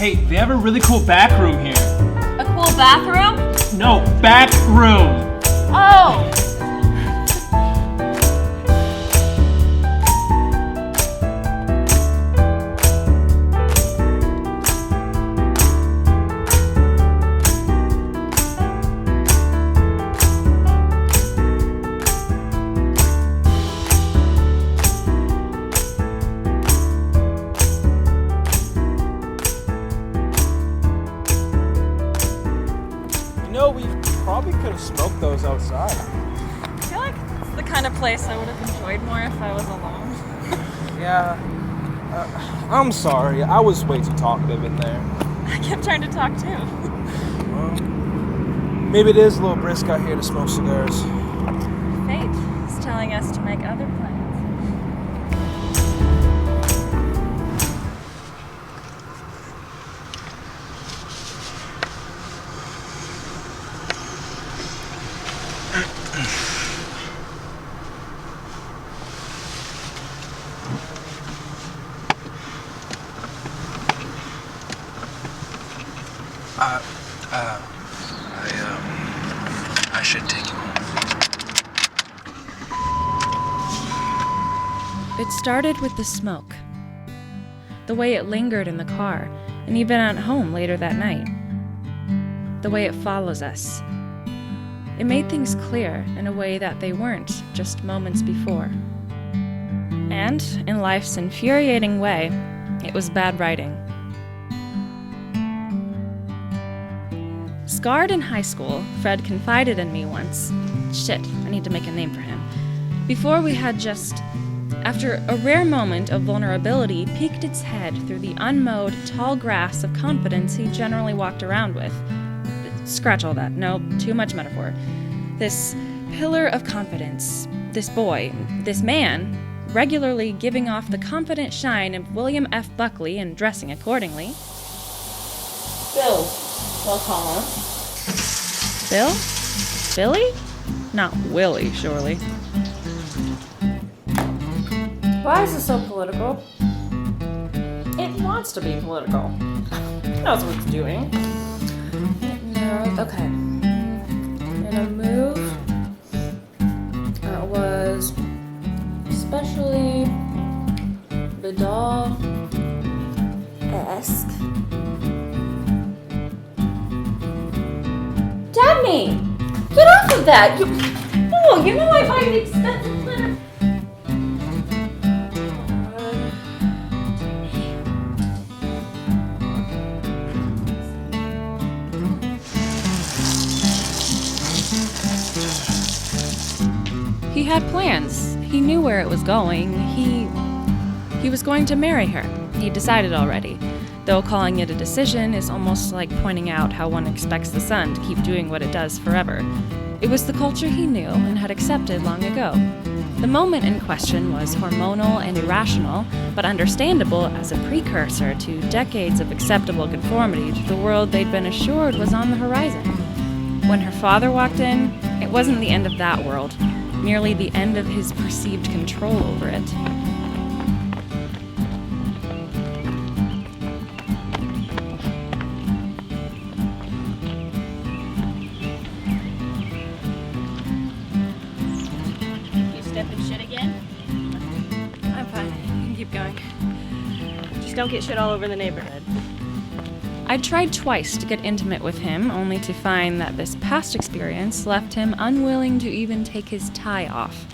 Hey, they have a really cool back room here. A cool bathroom? No, back room. Oh! We probably could have smoked those outside. I feel like it's the kind of place I would have enjoyed more if I was alone. Yeah. I'm sorry. I was way too talkative in there. I kept trying to talk too. Well, maybe it is a little brisk out here to smoke cigars. Fate is telling us to make other plans. I should take you home. It started with the smoke, the way it lingered in the car, and even at home later that night, the way it follows us. It made things clear in a way that they weren't just moments before. And, in life's infuriating way, it was bad writing. Scarred in high school, Fred confided in me once. Shit, I need to make a name for him. Before we had just, after a rare moment of vulnerability, peeked its head through the unmowed, tall grass of confidence he generally walked around with. Scratch all that. No, too much metaphor. This pillar of confidence, this boy, this man, regularly giving off the confident shine of William F. Buckley and dressing accordingly. Bill, we'll call him. Bill? Billy? Not Willie, surely. Why is this so political? It wants to be political. It knows what it's doing. No, okay. In a move that was especially Vidal-esque. Dabney! Get off of that! You know I buy the expensive glitter. He had plans. He knew where it was going. He was going to marry her. He decided already. Though calling it a decision is almost like pointing out how one expects the sun to keep doing what it does forever. It was the culture he knew and had accepted long ago. The moment in question was hormonal and irrational, but understandable as a precursor to decades of acceptable conformity to the world they'd been assured was on the horizon. When her father walked in, it wasn't the end of that world, merely the end of his perceived control over it. You step in shit again? I'm fine. You can keep going. Just don't get shit all over the neighborhood. I'd tried twice to get intimate with him, only to find that this past experience left him unwilling to even take his tie off.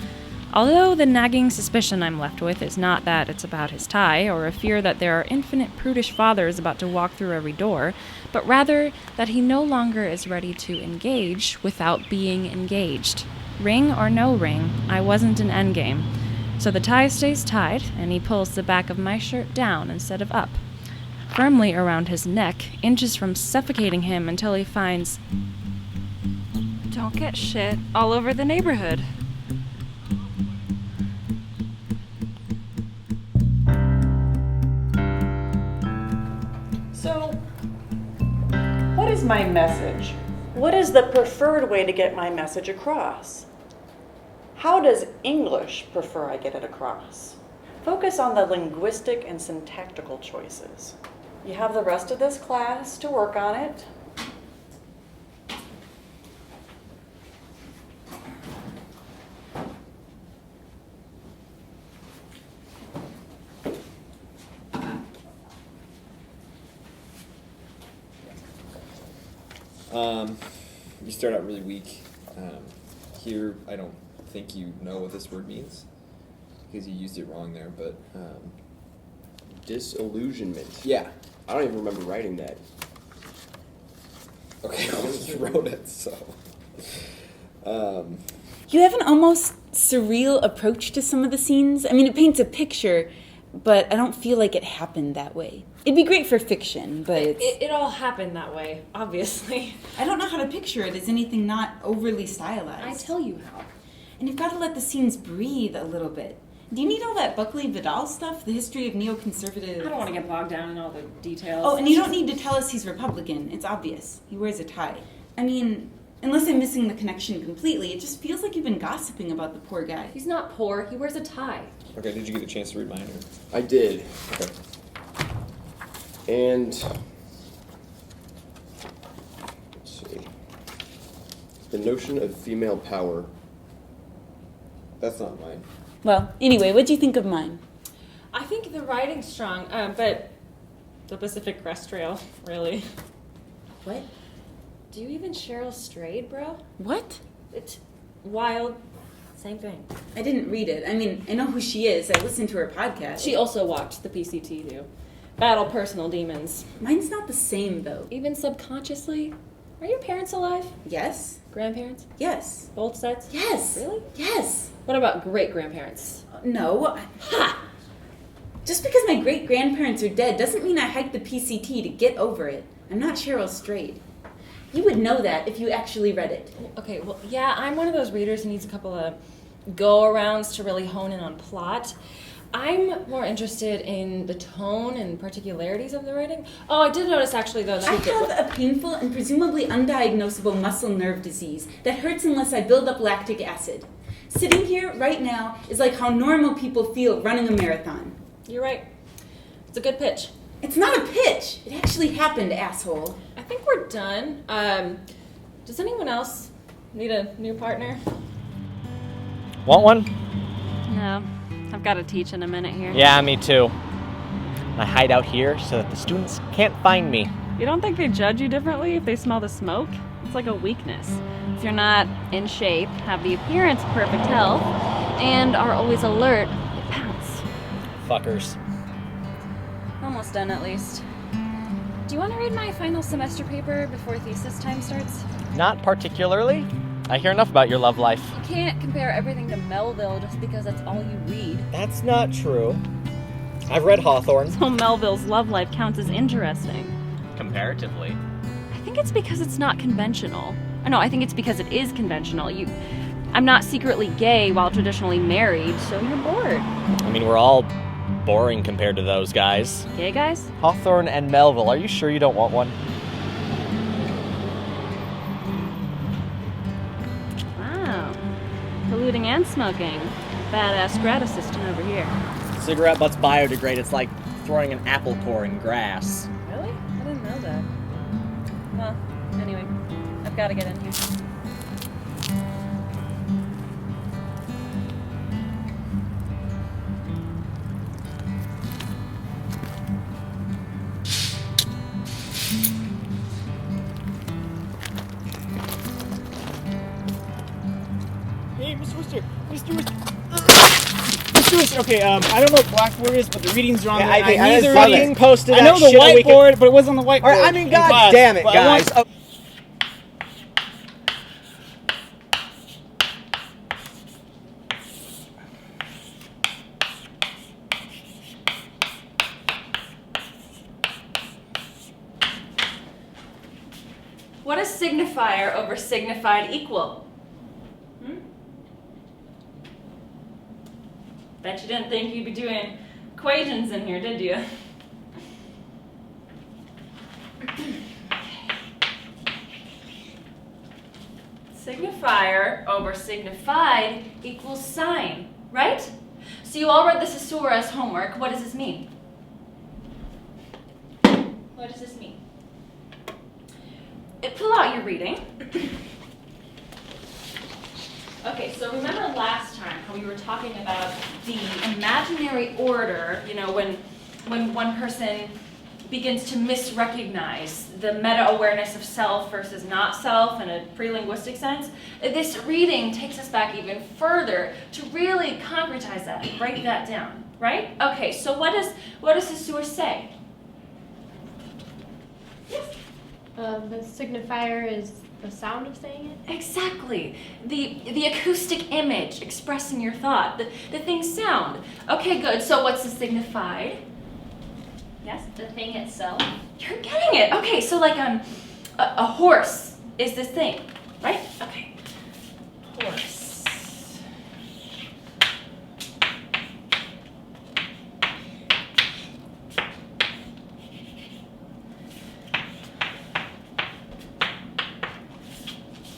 Although the nagging suspicion I'm left with is not that it's about his tie, or a fear that there are infinite prudish fathers about to walk through every door, but rather that he no longer is ready to engage without being engaged. Ring or no ring, I wasn't an endgame. So the tie stays tied, and he pulls the back of my shirt down instead of up, firmly around his neck, inches from suffocating him until he finds, "Don't get shit all over the neighborhood." So, what is my message? What is the preferred way to get my message across? How does English prefer I get it across? Focus on the linguistic and syntactical choices. You have the rest of this class to work on it. You start out really weak. Here, I don't think you know what this word means, because you used it wrong there, but... Disillusionment. Yeah. I don't even remember writing that. Okay, well, you wrote it, so... You have an almost surreal approach to some of the scenes. I mean, it paints a picture, but I don't feel like it happened that way. It'd be great for fiction, but It all happened that way, obviously. I don't know how to picture it as anything not overly stylized. I tell you how. And you've got to let the scenes breathe a little bit. Do you need all that Buckley-Vidal stuff? The history of neoconservative... I don't want to get bogged down in all the details. Oh, and you don't need to tell us he's Republican. It's obvious. He wears a tie. I mean, unless I'm missing the connection completely, it just feels like you've been gossiping about the poor guy. He's not poor. He wears a tie. Okay, did you get a chance to read mine? Or? I did. Okay. And let's see. The notion of female power. That's not mine. Well, anyway, what'd you think of mine? I think the writing's strong, but the Pacific Crest Trail, really. What? Do you even Cheryl Strayed, bro? What? It's wild. Same thing. I didn't read it. I mean, I know who she is. I listened to her podcast. She also watched the PCT, too. Battle personal demons. Mine's not the same, though. Even subconsciously. Are your parents alive? Yes. Grandparents? Yes. Both sets? Yes. Really? Yes. What about great-grandparents? No. Ha! Just because my great-grandparents are dead doesn't mean I hiked the PCT to get over it. I'm not Cheryl Strayed. You would know that if you actually read it. Okay, well, yeah, I'm one of those readers who needs a couple of go-arounds to really hone in on plot. I'm more interested in the tone and particularities of the writing. Oh, I did notice, actually, though, that... I have a painful and presumably undiagnosable muscle nerve disease that hurts unless I build up lactic acid. Sitting here right now is like how normal people feel running a marathon. You're right. It's a good pitch. It's not a pitch. It actually happened, asshole. I think we're done. Does anyone else need a new partner? Want one? No. I've got to teach in a minute here. Yeah, me too. I hide out here so that the students can't find me. You don't think they judge you differently if they smell the smoke? It's like a weakness. If you're not in shape, have the appearance of perfect health, and are always alert, they pounce. Fuckers. Almost done, at least. Do you want to read my final semester paper before thesis time starts? Not particularly. I hear enough about your love life. You can't compare everything to Melville just because that's all you read. That's not true. I've read Hawthorne. So Melville's love life counts as interesting. Comparatively. I think it's because it's not conventional. No, I think it's because it is conventional. I'm not secretly gay while traditionally married, so you're bored. I mean, we're all boring compared to those guys. Gay guys? Hawthorne and Melville, are you sure you don't want one? Wow. Polluting and smoking. Badass grad assistant over here. Cigarette butts biodegrade. It's like throwing an apple core in grass. Really? I didn't know that. Well, anyway, I've got to get in here. Hey, Mr. Worcester! Mr. Worcester! Mr. Worcester, okay, I don't know what Blackboard is, but the reading's wrong. Yeah, there. I need the saw reading that. Posted I know that the shit a week whiteboard, but it wasn't on the whiteboard. Or, I mean, in god class, damn it, but I want- guys. What is signifier over signified equal? Bet you didn't think you'd be doing equations in here, did you? Signifier over signified equals sign, right? So you all read this as homework. What does this mean? What does this mean? Pull out your reading. Okay, so remember last time how we were talking about the imaginary order, you know, when one person begins to misrecognize the meta-awareness of self versus not self in a pre-linguistic sense. This reading takes us back even further to really concretize that and break that down, right? Okay, so what does the source say? Yes? The signifier is the sound of saying it? Exactly. The acoustic image expressing your thought, the thing's sound. Okay, good. So what's the signified? Yes? The thing itself? You're getting it. Okay, so like a horse is this thing, right? Okay. Horse.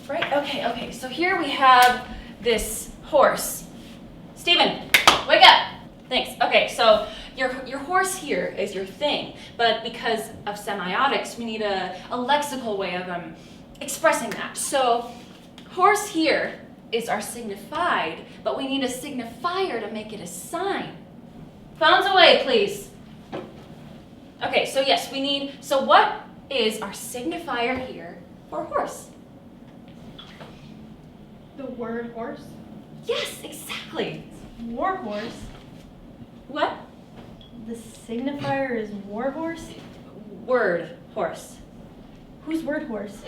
Right? Okay. So here we have this horse. Steven, wake up. Thanks. Okay, so your horse here is your thing, but because of semiotics, we need a lexical way of expressing that. So horse here is our signified, but we need a signifier to make it a sign. Phones away, please. Okay, so yes, so what is our signifier here for horse? The word horse? Yes, exactly. War horse? What? The signifier is war horse? Word horse. Who's word horse?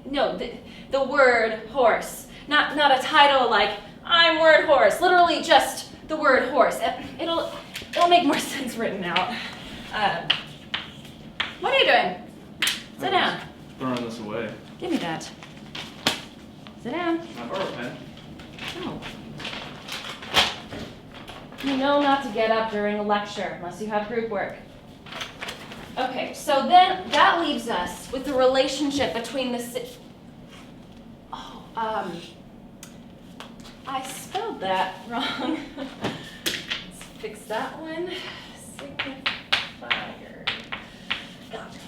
No, the word horse. Not a title like, I'm word horse. Literally just the word horse. It'll make more sense written out. What are you doing? Sit down. Throwing this away. Give me that. Sit down. Can I borrow a pen? No. You know not to get up during a lecture unless you have group work. Okay, so then that leaves us with the relationship between the I spelled that wrong. Let's fix that one. Signifier.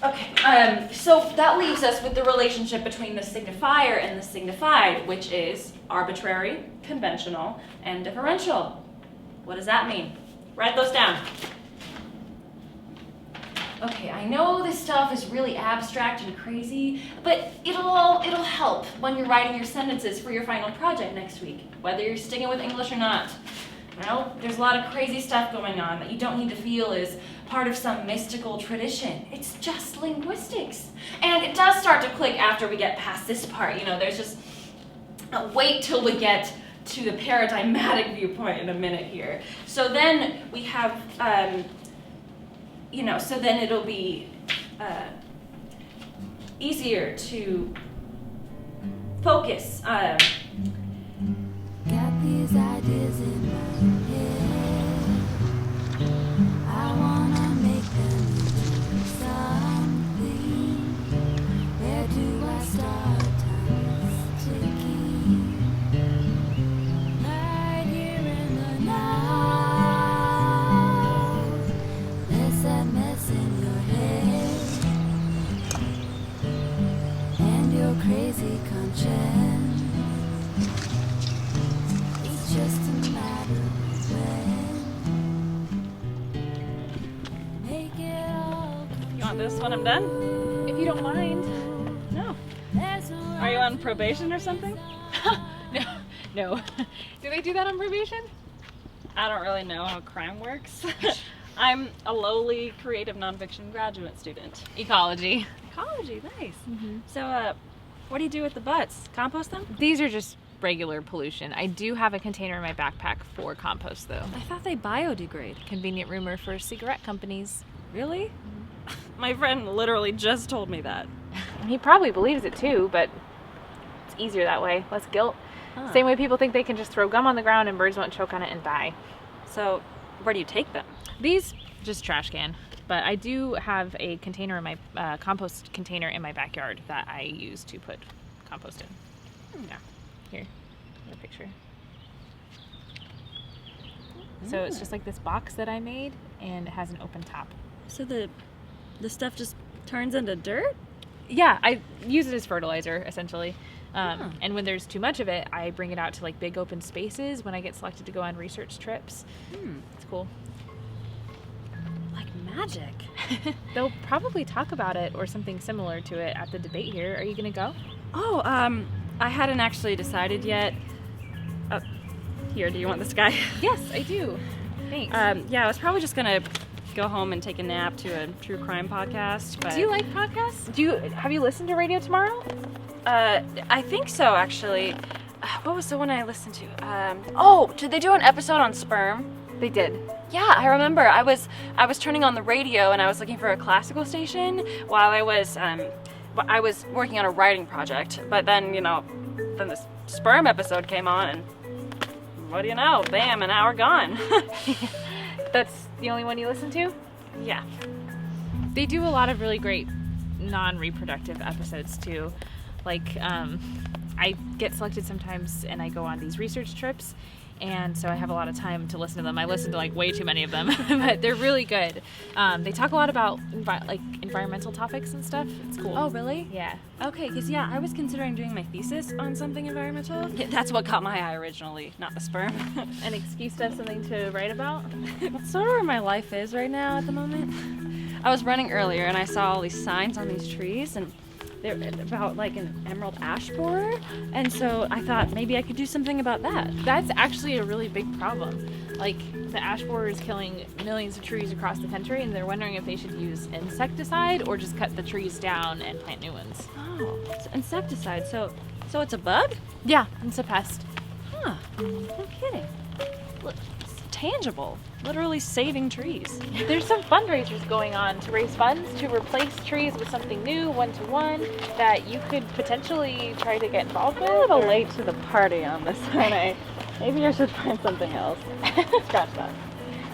Okay, so that leaves us with the relationship between the signifier and the signified, which is arbitrary, conventional, and differential. What does that mean? Write those down. Okay, I know this stuff is really abstract and crazy, but it'll help when you're writing your sentences for your final project next week, whether you're sticking with English or not. Well, there's a lot of crazy stuff going on that you don't need to feel is part of some mystical tradition. It's just linguistics. And it does start to click after we get past this part. You know, there's just wait till we get to the paradigmatic viewpoint in a minute here. So then we have, so then it'll be easier to focus. Got these ideas in my head. I wanna make them into something. Where do I start? Time is ticking. Right here in the now. Less that mess in your head and your crazy conscience. Just a matter of when. Make it all You want this when I'm done? If you don't mind. No. Are you on probation or something? No. Do they do that on probation? I don't really know how crime works. I'm a lowly creative nonfiction graduate student. Ecology. Ecology, nice. So, what do you do with the butts? Compost them? These are just regular pollution. I do have a container in my backpack for compost though. I thought they biodegrade. Convenient rumor for cigarette companies. Really? My friend literally just told me that. He probably believes it too, but it's easier that way. Less guilt. Huh. Same way people think they can just throw gum on the ground and birds won't choke on it and die. So, where do you take them? These, just trash can. But I do have a container in my compost container in my backyard that I use to put compost in. Yeah. Here, the picture. So it's just like this box that I made, and it has an open top. So the stuff just turns into dirt? Yeah, I use it as fertilizer, essentially. And when there's too much of it, I bring it out to like big open spaces when I get selected to go on research trips. It's cool. Like magic. They'll probably talk about it or something similar to it at the debate here. Are you gonna go? Oh, I hadn't actually decided yet. Here, do you want this guy? Yes, I do. Thanks. Yeah, I was probably just gonna go home and take a nap to a true crime podcast. But Do you like podcasts? Have you listened to Radio Tomorrow? I think so, actually. What was the one I listened to? Did they do an episode on sperm? They did. Yeah, I remember. I was turning on the radio and I was looking for a classical station while I was working on a writing project. But then, then this sperm episode came on and what do you know? Bam, an hour gone. That's the only one you listen to? Yeah. They do a lot of really great non-reproductive episodes too. Like, I get selected sometimes and I go on these research trips, and so I have a lot of time to listen to them. I listen to like way too many of them, but they're really good. They talk a lot about environmental topics and stuff. It's cool. Oh, really? Yeah. Okay, because I was considering doing my thesis on something environmental. Yeah, that's what caught my eye originally, not the sperm. An excuse to have something to write about? That's sort of where my life is right now at the moment. I was running earlier and I saw all these signs on these trees and they're about like an emerald ash borer, and so I thought maybe I could do something about that. That's actually a really big problem. Like, the ash borer is killing millions of trees across the country, and they're wondering if they should use insecticide or just cut the trees down and plant new ones. Oh, it's insecticide. So it's a bug? Yeah, it's a pest. Huh. No kidding. Look, it's tangible. Literally saving trees. There's some fundraisers going on to raise funds to replace trees with something new, one-to-one, that you could potentially try to get involved with. I'm a little late to the party on this one. Maybe I should find something else. Scratch that.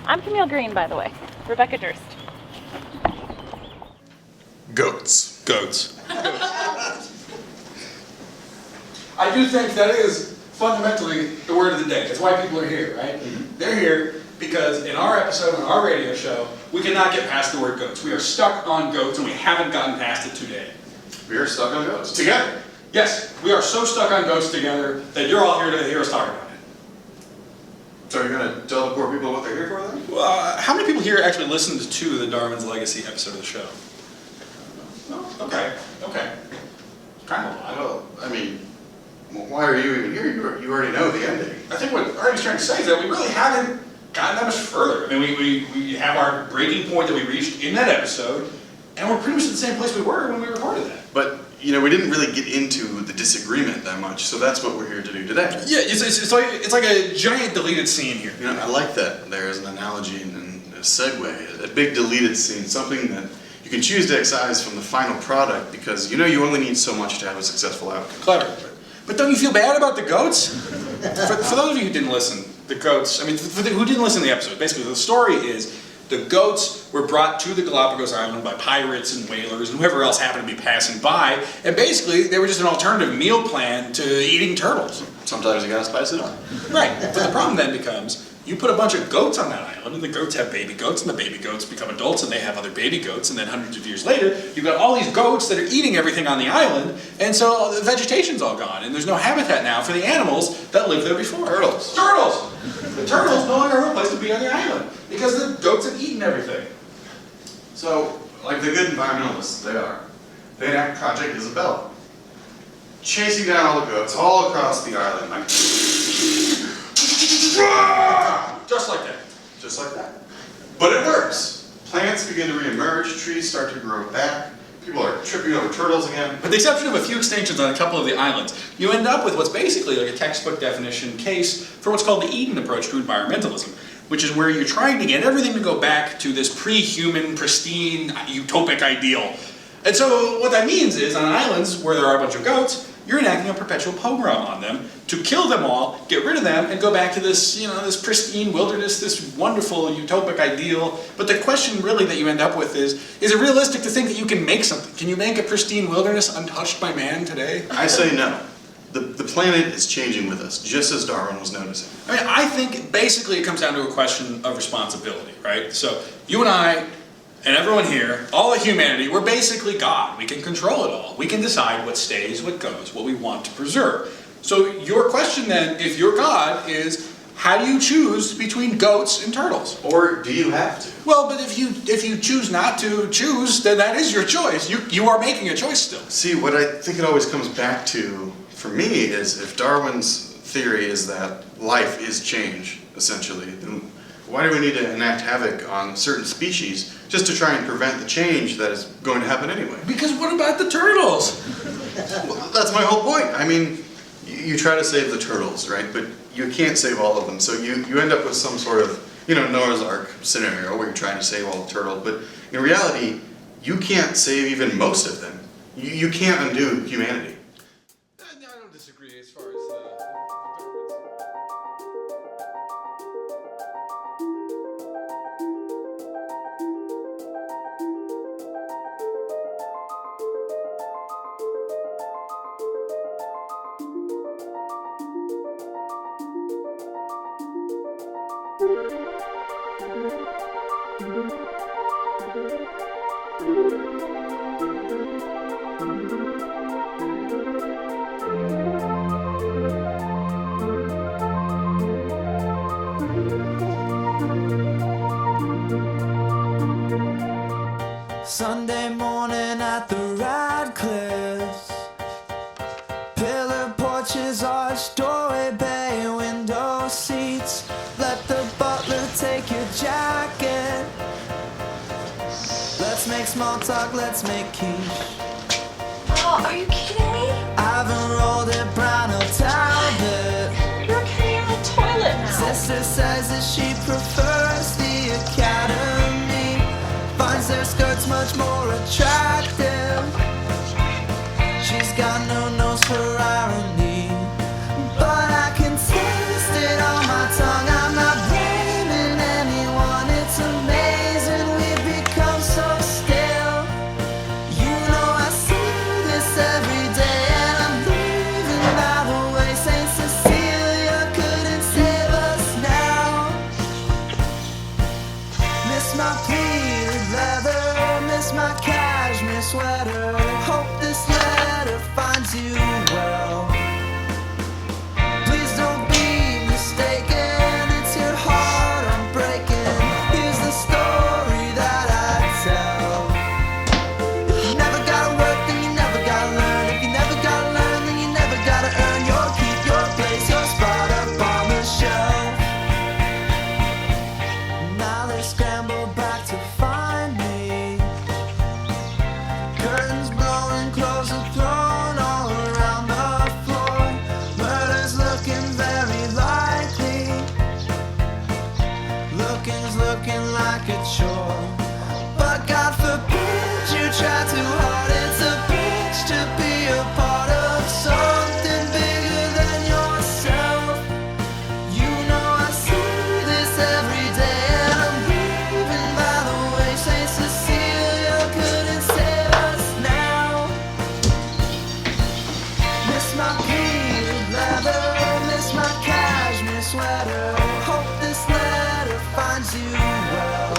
I'm Camille Green, by the way. Rebecca Durst. Goats. I do think that is fundamentally the word of the day. That's why people are here, right? They're here because in our episode, on our radio show, we cannot get past the word goats. We are stuck on goats and we haven't gotten past it today. We are stuck on goats. Together. Yes, we are so stuck on goats together that you're all here to hear us talk about it. So you're going to tell the poor people what they're here for then? Well, how many people here actually listened to the Darwin's Legacy episode of the show? Oh, okay. Kind of a lot. Well, I mean, why are you even here? You already know the ending. I think what Artie's trying to say is that we really haven't gotten that much further. I mean, we have our breaking point that we reached in that episode, and we're pretty much at the same place we were when we recorded that. But, we didn't really get into the disagreement that much, so that's what we're here to do today. Yeah, it's like a giant deleted scene here. I like that there as an analogy and a segue, a big deleted scene, something that you can choose to excise from the final product because you only need so much to have a successful outcome. Clever. But don't you feel bad about the goats? For those of you who didn't listen, the goats, who didn't listen to the episode, basically the story is the goats were brought to the Galapagos Island by pirates and whalers and whoever else happened to be passing by, and basically they were just an alternative meal plan to eating turtles. Sometimes you gotta spice it up. Right, but the problem then becomes, you put a bunch of goats on that island, and the goats have baby goats, and the baby goats become adults, and they have other baby goats, and then hundreds of years later, you've got all these goats that are eating everything on the island, and so the vegetation's all gone, and there's no habitat now for the animals that lived there before. Turtles! The turtles no longer have a place to be on the island, because the goats have eaten everything. So, like the good environmentalists they enact Project Isabella. Chasing down all the goats all across the island, like... Just like that. Just like that. But it works. Plants begin to reemerge, trees start to grow back, people are tripping over turtles again. With the exception of a few extinctions on a couple of the islands, you end up with what's basically like a textbook definition case for what's called the Eden approach to environmentalism, which is where you're trying to get everything to go back to this pre-human, pristine, utopic ideal. And so what that means is, on islands where there are a bunch of goats, you're enacting a perpetual pogrom on them to kill them all, get rid of them, and go back to this, this pristine wilderness, this wonderful utopic ideal. But the question really that you end up with is it realistic to think that you can make something? Can you make a pristine wilderness untouched by man today? I say no. The planet is changing with us, just as Darwin was noticing. I think basically it comes down to a question of responsibility, right? So you and I and everyone here, all of humanity, we're basically God. We can control it all. We can decide what stays, what goes, what we want to preserve. So your question then, if you're God, is how do you choose between goats and turtles? Or do you have to? Well, but if you choose not to choose, then that is your choice. You are making a choice still. See, what I think it always comes back to, for me, is if Darwin's theory is that life is change, essentially, then why do we need to enact havoc on certain species just to try and prevent the change that is going to happen anyway? Because what about the turtles? Well, that's my whole point. I mean, you try to save the turtles, right? But you can't save all of them. So you end up with some sort of, Noah's Ark scenario where you're trying to save all the turtles. But in reality, you can't save even most of them. You can't undo humanity. I don't disagree as far as Sunday morning at the Radcliffe's, pillar porches, arched doorway, bay window seats. Let the butler take your jacket. Let's make small talk, let's make quiche. Oh, are you kidding me? I've enrolled at Brownell Talbot. You're okay in the toilet now. Sister says that she prefers the academy. Finds their skirts much more attractive. She's got no nose for irony, but I can taste it on my tongue. I'm not blaming anyone. It's amazing we've become so still. You know I see this every day, and I'm leaving by the way. Saint Cecilia couldn't save us now. Miss my pleated leather, miss my cashmere sweater. Hope this letter finds you well. Please don't be mistaken, it's your heart I'm breaking. Here's the story that I tell. If you never gotta work, then you never gotta learn. If you never gotta learn, then you never gotta earn your keep, your place, your spot up on the shelf. Now they scramble back to find me. Curtains blowing, clothes are thrown all around the floor. Murder's looking very likely. Looking's looking like a chore. But God forbid you try too hard. It's a bitch to be a part of something bigger than yourself. You know I see this every day, and I'm leaving by the way. Saint Cecilia couldn't save us now. Miss my pleated leather, miss my cashmere sweater. Hope this letter finds you well.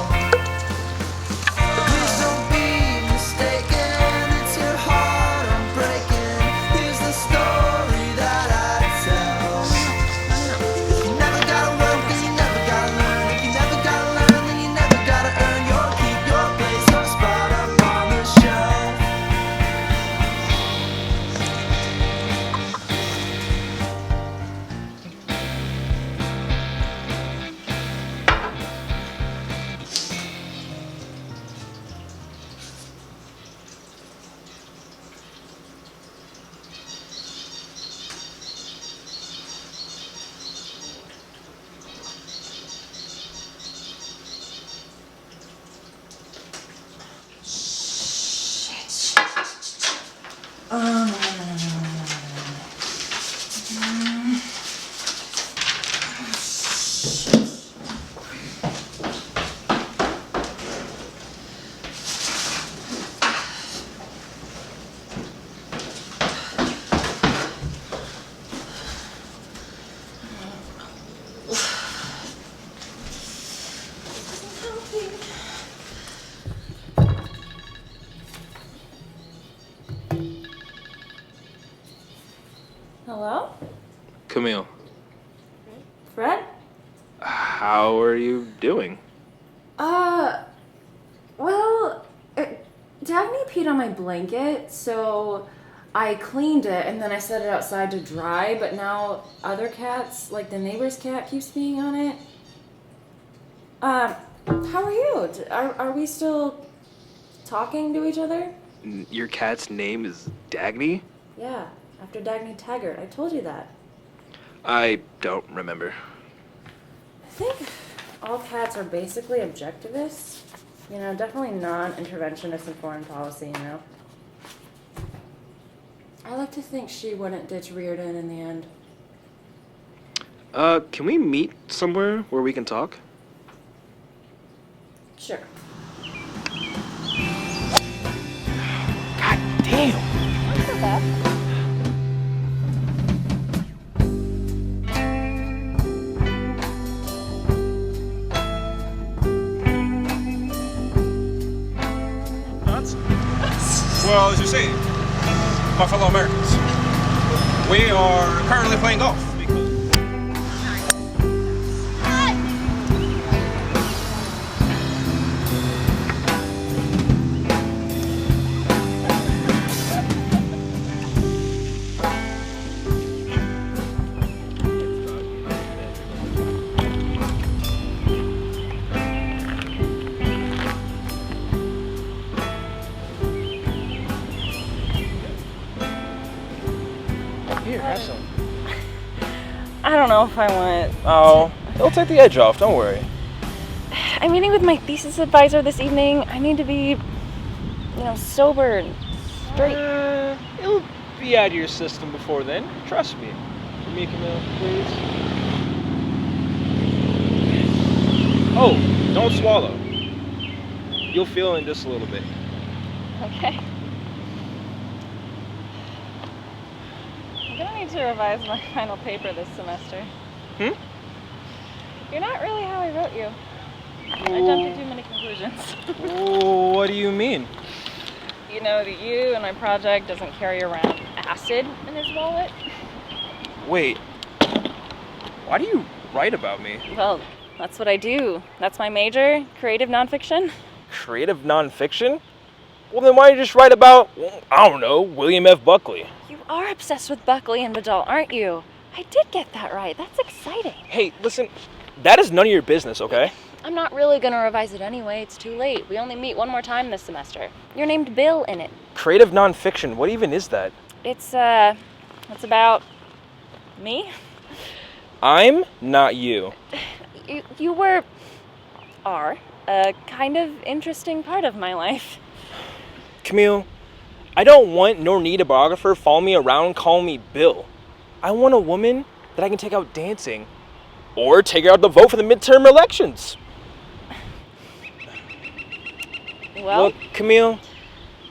Please Hello? Camille, Fred? how are you doing? Well, Dagny peed on my blanket, so I cleaned it and then I set it outside to dry, but now other cats, like the neighbor's cat, keeps peeing on it. How are you? Are we still talking to each other? Your cat's name is Dagny? Yeah, after Dagny Taggart. I told you that. I don't remember. I think all cats are basically objectivists. You know, definitely non-interventionist in foreign policy, you know. I like to think she wouldn't ditch Reardon in the end. Can we meet somewhere where we can talk? Sure. God damn! Not so bad. Well, as you say, my fellow Americans, we are currently playing golf. Here, have some. I don't know if I want it. Oh, it'll take the edge off, don't worry. I'm meeting with my thesis advisor this evening. I need to be, sober and straight. It'll be out of your system before then. Trust me. For me, Camille, please. Oh, don't swallow. You'll feel it in just a little bit. Okay. I'm gonna need to revise my final paper this semester. You're not really how I wrote you. I jumped to too many conclusions. What do you mean? You know that you and my project doesn't carry around acid in his wallet? Wait. Why do you write about me? Well, that's what I do. That's my major, creative nonfiction. Creative nonfiction? Well, then why don't you just write about, I don't know, William F. Buckley? You are obsessed with Buckley and Vidal, aren't you? I did get that right. That's exciting. Hey, listen, that is none of your business, okay? I'm not really gonna revise it anyway. It's too late. We only meet one more time this semester. You're named Bill in it. Creative nonfiction, what even is that? It's about me. I'm not you. You are a kind of interesting part of my life. Camille, I don't want nor need a biographer following me around calling me Bill. I want a woman that I can take out dancing or take her out to vote for the midterm elections. Well, look, Camille,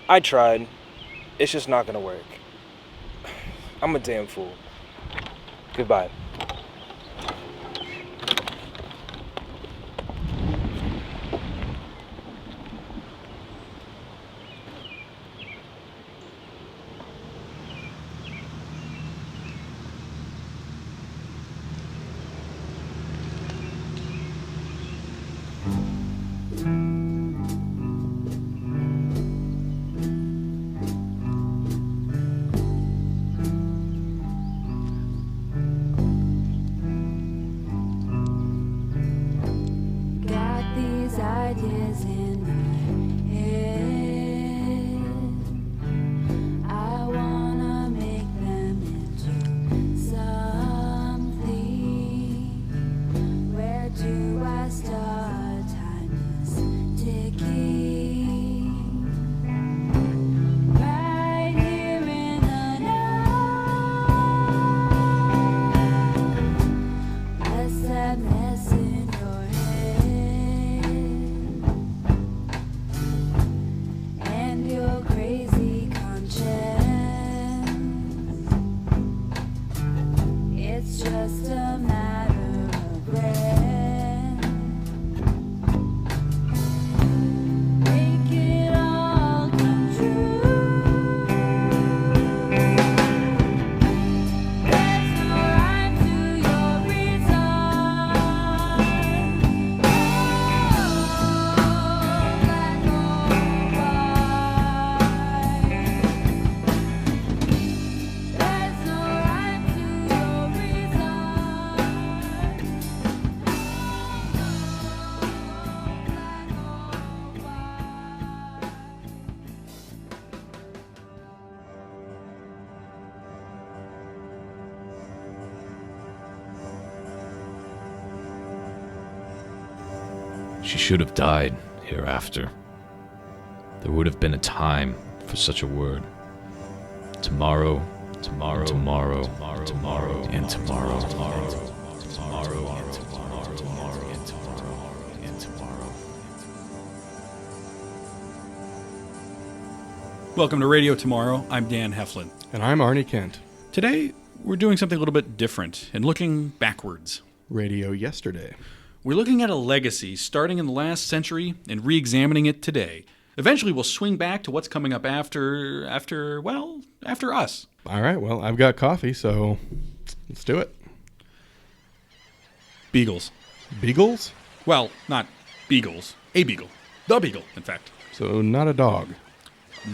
I tried. It's just not gonna work. I'm a damn fool. Goodbye. Got these ideas in my head. I wanna make them into something. Where do I start? Time is ticking. Right here in the now. What's that mess in your head? She should have died hereafter. There would have been a time for such a word. Tomorrow, tomorrow, tomorrow, tomorrow, tomorrow, and tomorrow, tomorrow, tomorrow, and tomorrow, tomorrow, and tomorrow, and tomorrow. Welcome to Radio Tomorrow. I'm Dan Heflin. And I'm Arnie Kent. Today, we're doing something a little bit different and looking backwards. Radio yesterday. We're looking at a legacy starting in the last century and re-examining it today. Eventually, we'll swing back to what's coming up after us. All right, well, I've got coffee, so let's do it. Beagles. Beagles? Well, not beagles. A beagle. The beagle, in fact. So not a dog.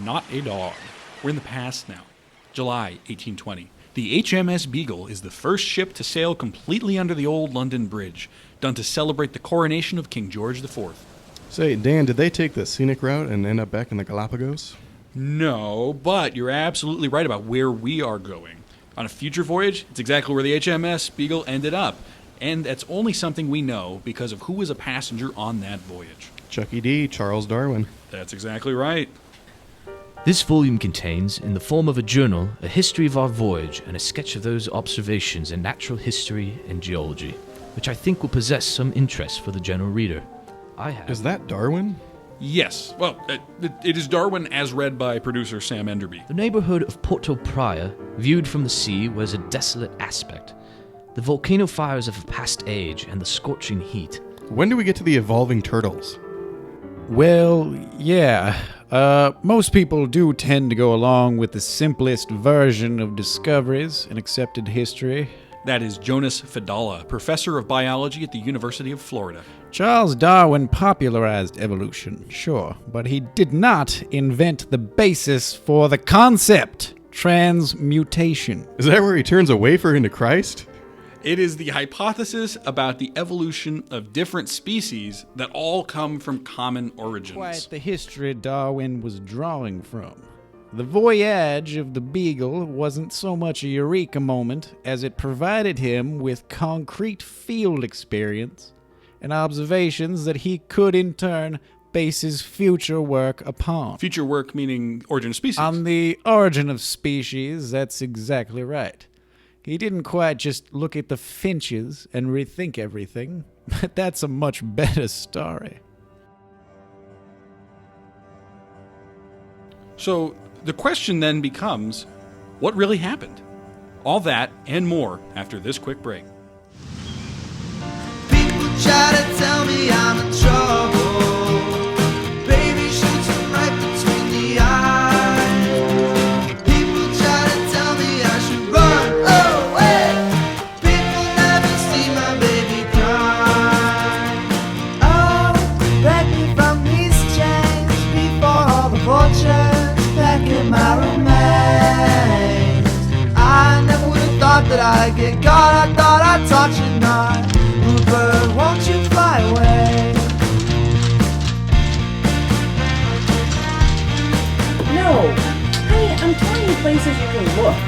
Not a dog. We're in the past now. July 1820. The HMS Beagle is the first ship to sail completely under the old London Bridge, done to celebrate the coronation of King George IV. Say, Dan, did they take the scenic route and end up back in the Galapagos? No, but you're absolutely right about where we are going. On a future voyage, it's exactly where the HMS Beagle ended up. And that's only something we know because of who was a passenger on that voyage. Chucky D. Charles Darwin. That's exactly right. This volume contains, in the form of a journal, a history of our voyage and a sketch of those observations in natural history and geology, which I think will possess some interest for the general reader. I have. Is that Darwin? Yes. Well, it is Darwin as read by producer Sam Enderby. The neighborhood of Porto Praya, viewed from the sea, wears a desolate aspect. The volcano fires of a past age and the scorching heat. When do we get to the evolving turtles? Well, yeah. Most people do tend to go along with the simplest version of discoveries in accepted history. That is Jonas Fadala, professor of biology at the University of Florida. Charles Darwin popularized evolution, sure, but he did not invent the basis for the concept, transmutation. Is that where he turns a wafer into Christ? It is the hypothesis about the evolution of different species that all come from common origins. Quite the history Darwin was drawing from. The voyage of the Beagle wasn't so much a eureka moment as it provided him with concrete field experience and observations that he could in turn base his future work upon. Future work meaning origin of species? On the origin of species, that's exactly right. He didn't quite just look at the finches and rethink everything, but that's a much better story. So the question then becomes, what really happened? All that and more after this quick break. People try to tell me I'm in trouble. Baby shoots them right between the eyes. People try to tell me I should run away. People never see my baby cry. Oh, break me from these chains before all the vultures back in my remains. I never would have thought that I'd get caught. I thought I'd touch it not. Bluebird, won't you fly away? No. Honey, I'm telling you places you can look.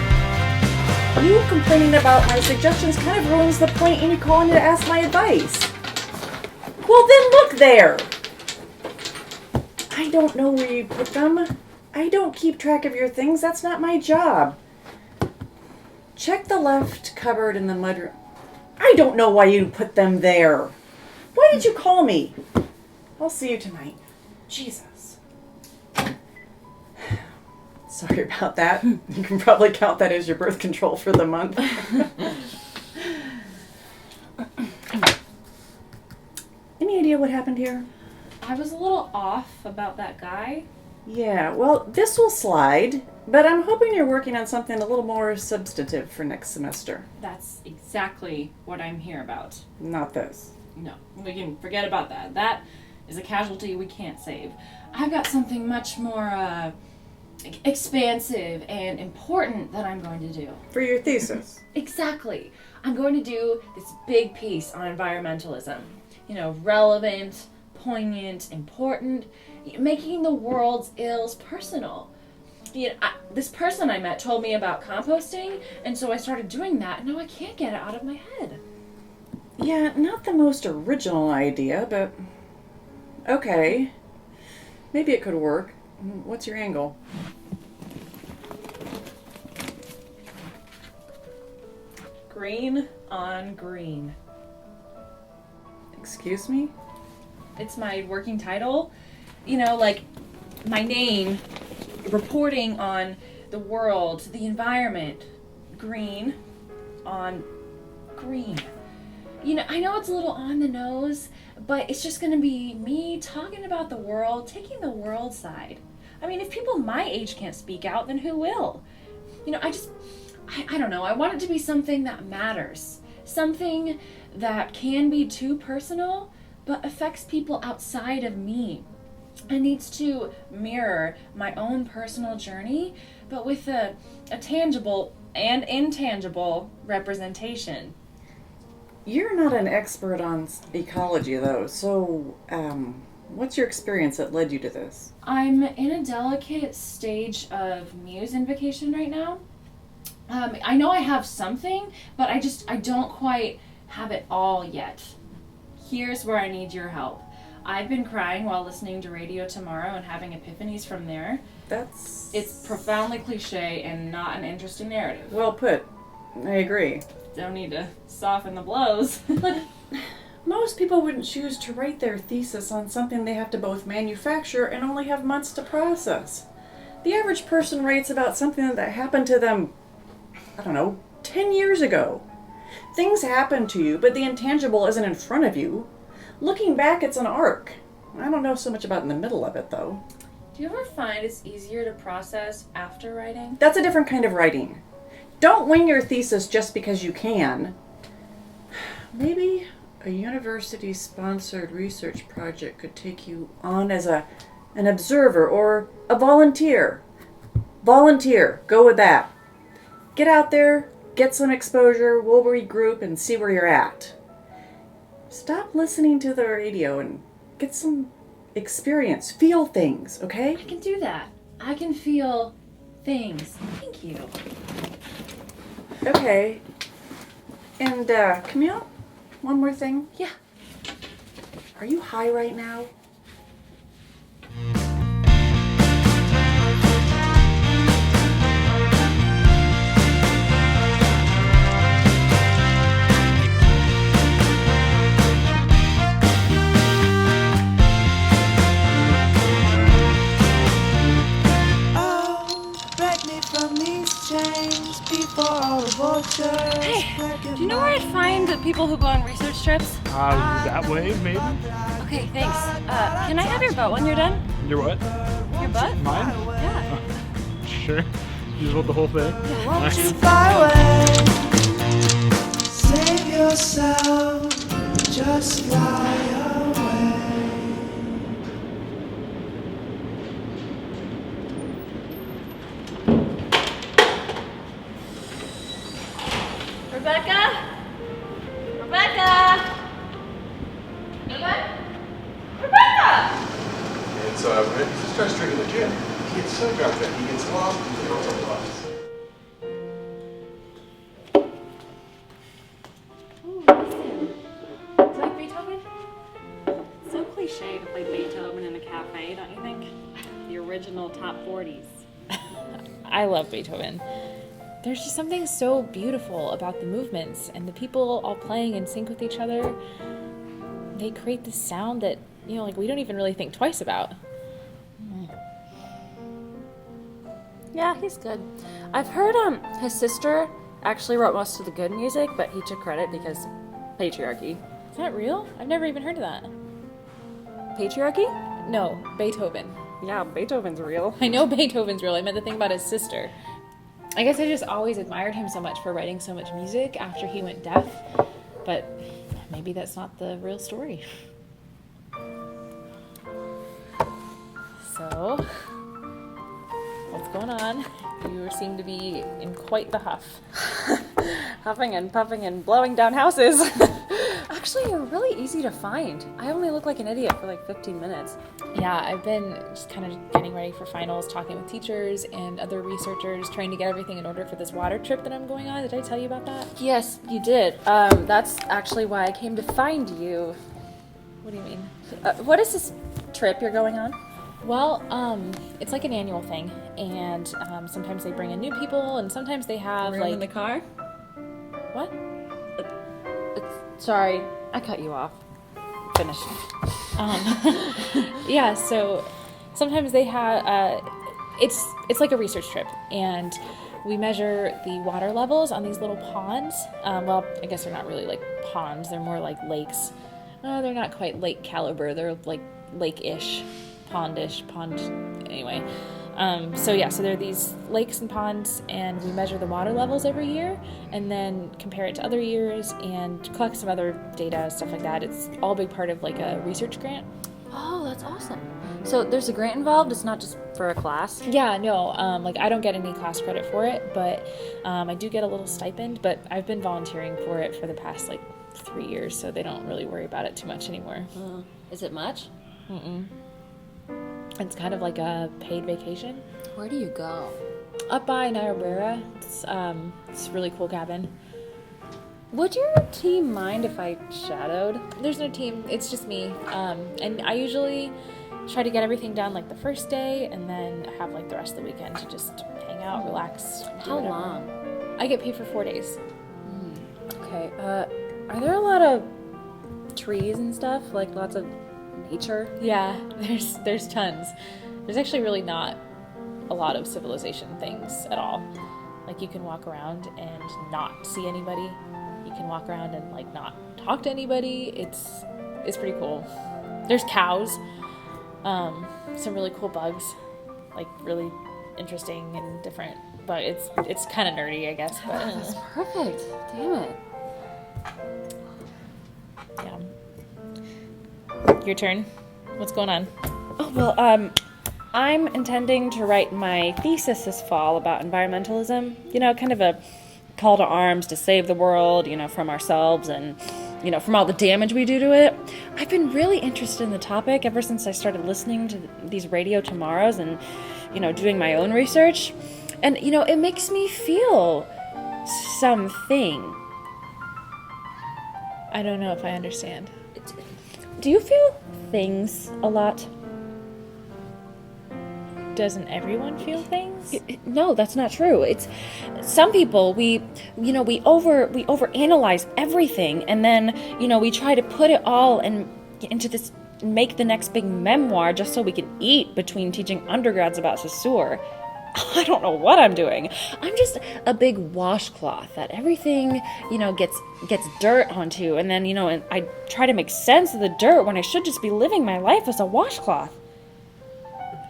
You complaining about my suggestions kind of ruins the point in you calling to ask my advice. Well, then look there. I don't know where you put them. I don't keep track of your things. That's not my job. Check the left cupboard in the mudroom. I don't know why you put them there. Why did you call me? I'll see you tonight. Jesus. Sorry about that. You can probably count that as your birth control for the month. Any idea what happened here? I was a little off about that guy. Yeah, well, this will slide, but I'm hoping you're working on something a little more substantive for next semester. That's exactly what I'm here about. Not this. No, we can forget about that. That is a casualty we can't save. I've got something much more expansive and important that I'm going to do. For your thesis? Exactly. I'm going to do this big piece on environmentalism. You know, relevant, poignant, important, making the world's ills personal. You know, this person I met told me about composting, and so I started doing that, and now I can't get it out of my head. Yeah, not the most original idea, but Okay. Maybe it could work. What's your angle? Green on green. Excuse me? It's my working title. You know, like my name, reporting on the world, the environment. Green on green. You know, I know it's a little on the nose, but it's just gonna be me talking about the world, taking the world side. I mean, if people my age can't speak out, then who will? You know, I don't know. I want it to be something that matters. Something that can be too personal, but affects people outside of me. It needs to mirror my own personal journey, but with a tangible and intangible representation. You're not an expert on ecology, though, so what's your experience that led you to this? I'm in a delicate stage of muse invocation right now. I know I have something, but I don't quite have it all yet. Here's where I need your help. I've been crying while listening to Radio Tomorrow and having epiphanies from there. It's profoundly cliche and not an interesting narrative. Well put. I agree. Don't need to soften the blows. Most people wouldn't choose to write their thesis on something they have to both manufacture and only have months to process. The average person writes about something that happened to them, 10 years ago. Things happen to you, but the intangible isn't in front of you. Looking back, it's an arc. I don't know so much about in the middle of it, though. Do you ever find it's easier to process after writing? That's a different kind of writing. Don't wing your thesis just because you can. Maybe a university-sponsored research project could take you on as an observer or a volunteer. Volunteer, go with that. Get out there, get some exposure, we'll regroup and see where you're at. Stop listening to the radio and get some experience. Feel things, okay? I can do that. I can feel things. Thank you. Okay. And, Camille, one more thing. Yeah. Are you high right now? Hey, do you know where I'd find the people who go on research trips? That way, maybe? Okay, thanks. Can I have your butt when you're done? Your what? Your butt? Mine? Yeah. Sure. You just want the whole thing? Yeah. Won't you fly away? Save yourself, just fly away. Rebecca? Rebecca? Rebecca? It's when he starts drinking the gym, he gets so drunk that he gets lost in the girls on the bus. Ooh, listen. Do you like Beethoven? It's so cliche to play Beethoven in a cafe, don't you think? The original top 40s. I love Beethoven. There's just something so beautiful about the movements and the people all playing in sync with each other. They create this sound that, we don't even really think twice about. Yeah, he's good. I've heard his sister actually wrote most of the good music, but he took credit because patriarchy. Is that real? I've never even heard of that. Patriarchy? No, Beethoven. Yeah, Beethoven's real. I know Beethoven's real. I meant the thing about his sister. I guess I just always admired him so much for writing so much music after he went deaf, but maybe that's not the real story. So, what's going on? You seem to be in quite the huff. Huffing and puffing and blowing down houses. Actually, you're really easy to find. I only look like an idiot for like 15 minutes. Yeah, I've been just kind of getting ready for finals, talking with teachers and other researchers, trying to get everything in order for this water trip that I'm going on. Did I tell you about that? Yes, you did. That's actually why I came to find you. What do you mean? What is this trip you're going on? Well, it's like an annual thing, and sometimes they bring in new people, and sometimes they have Room like in the car? What? Sorry, I cut you off. Finish. Yeah, so sometimes they have. It's like a research trip, and we measure the water levels on these little ponds. Well, I guess they're not really like ponds; they're more like lakes. They're not quite lake caliber. They're like lake-ish, pondish, pond. Anyway, so there are these lakes and ponds, and we measure the water levels every year, and then compare it to other years, and collect some other data, stuff like that. It's all a big part of like a research grant. Oh, that's awesome. So there's a grant involved? It's not just for a class? Yeah, no, like I don't get any class credit for it, but I do get a little stipend, but I've been volunteering for it for the past like 3 years, so they don't really worry about it too much anymore. Is it much? Mm-mm. It's kind of like a paid vacation. Where do you go? Up by Niobrara. It's a really cool cabin. Would your team mind if I shadowed? There's no team, it's just me. And I usually try to get everything done like the first day, and then have like the rest of the weekend to just hang out, relax. How long? I get paid for 4 days. Okay. Are there a lot of trees and stuff? Like lots of nature? Yeah, there's tons. There's actually really not a lot of civilization things at all. Like you can walk around and not see anybody. You can walk around and like not talk to anybody. It's pretty cool. There's cows, some really cool bugs, like really interesting and different. But it's kind of nerdy, I guess. But That's perfect. Damn it. Yeah. Your turn. What's going on? Oh, well, I'm intending to write my thesis this fall about environmentalism. You know, kind of a call to arms to save the world, you know, from ourselves and, you know, from all the damage we do to it. I've been really interested in the topic ever since I started listening to these Radio Tomorrows and, you know, doing my own research. And, you know, it makes me feel something. I don't know if I understand. Do you feel things a lot? Doesn't everyone feel things? No, that's not true. It's some people we overanalyze everything, and then we try to put it all into this, make the next big memoir just so we can eat between teaching undergrads about Saussure. I don't know what I'm doing. I'm just a big washcloth that everything gets dirt onto, and then and I try to make sense of the dirt when I should just be living my life as a washcloth.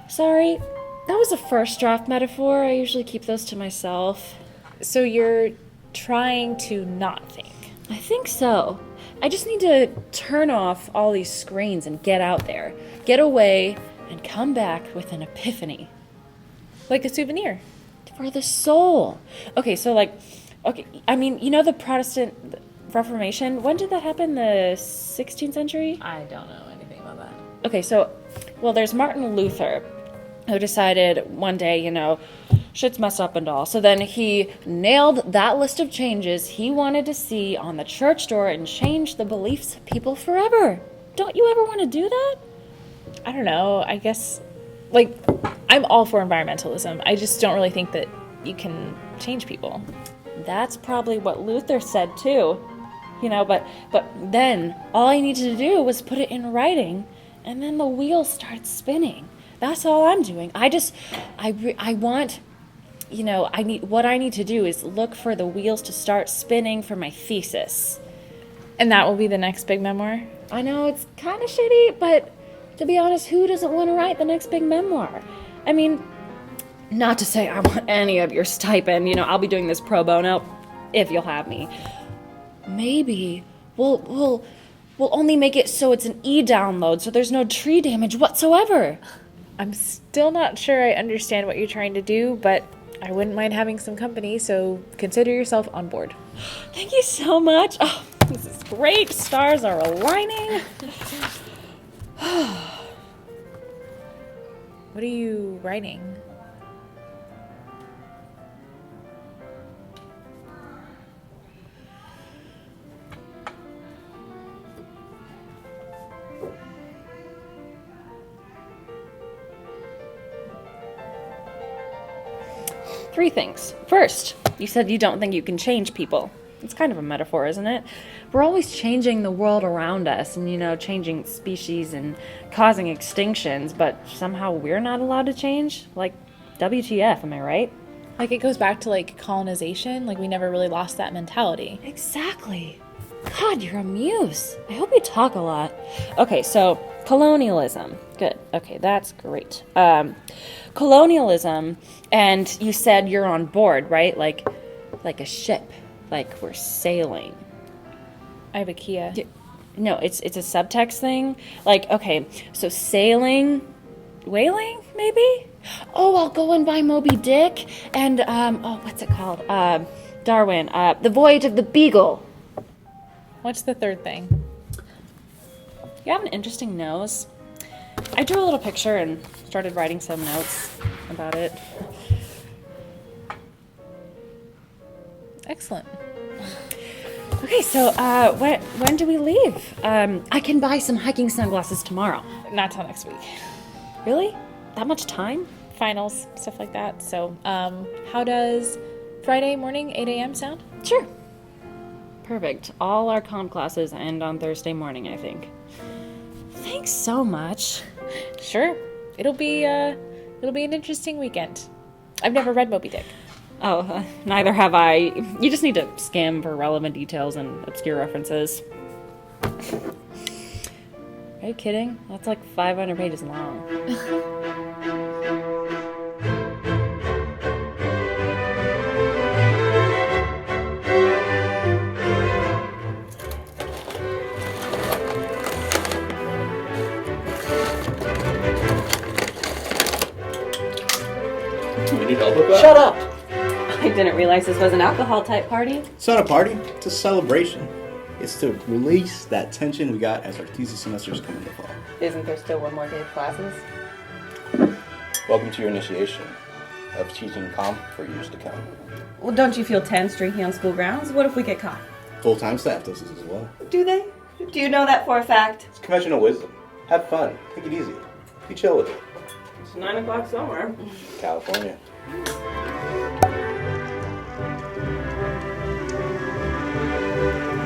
Sorry, that was a first draft metaphor. I usually keep those to myself. So you're trying to not think? I think so. I just need to turn off all these screens and get out there. Get away and come back with an epiphany. Like a souvenir. For the soul. Okay, I mean, the Protestant Reformation, when did that happen? The 16th century? I don't know anything about that. Okay, there's Martin Luther, who decided one day, shit's messed up and all. So then he nailed that list of changes he wanted to see on the church door and changed the beliefs of people forever. Don't you ever want to do that? I don't know. I guess, I'm all for environmentalism. I just don't really think that you can change people. That's probably what Luther said too. But then all I needed to do was put it in writing, and then the wheel started spinning. That's all I'm doing. What I need to do is look for the wheels to start spinning for my thesis. And that will be the next big memoir? I know, it's kind of shitty, but to be honest, who doesn't want to write the next big memoir? I mean, not to say I want any of your stipend. I'll be doing this pro bono if you'll have me. Maybe we'll only make it so it's an e-download, so there's no tree damage whatsoever. I'm still not sure I understand what you're trying to do, but I wouldn't mind having some company, so consider yourself on board. Thank you so much. Oh, this is great. Stars are aligning. What are you writing? 3 things. First, you said you don't think you can change people. It's kind of a metaphor, isn't it? We're always changing the world around us and, changing species and causing extinctions, but somehow we're not allowed to change? Like, WTF, am I right? Like, it goes back to, like, colonization. Like, we never really lost that mentality. Exactly. God, you're a muse. I hope you talk a lot. Okay, so colonialism. Good. Okay, that's great. Colonialism, and you said you're on board, right? Like a ship. Like we're sailing. I have a Kia. No, it's a subtext thing. Like, okay, so sailing, whaling, maybe? Oh, I'll go and buy Moby Dick and, what's it called? Darwin, The Voyage of the Beagle. What's the third thing? You have an interesting nose. I drew a little picture and started writing some notes about it. Excellent. Okay, so when do we leave? I can buy some hiking sunglasses tomorrow. Not till next week. Really? That much time? Finals, stuff like that. So, how does Friday morning, 8 a.m. sound? Sure. Perfect. All our comp classes end on Thursday morning, I think. Thanks so much. Sure. It'll be an interesting weekend. I've never read Moby Dick. Oh, neither have I. You just need to skim for relevant details and obscure references. Are you kidding? That's like 500 pages long. You need help with that? Shut up! I didn't realize this was an alcohol-type party. It's not a party, it's a celebration. It's to release that tension we got as our thesis semesters come in the fall. Isn't there still one more day of classes? Welcome to your initiation of teaching comp for years to come. Well, don't you feel tense drinking on school grounds? What if we get caught? Full-time staff does this as well. Do they? Do you know that for a fact? It's conventional wisdom. Have fun. Take it easy. Be chill with it. It's 9 o'clock somewhere. California.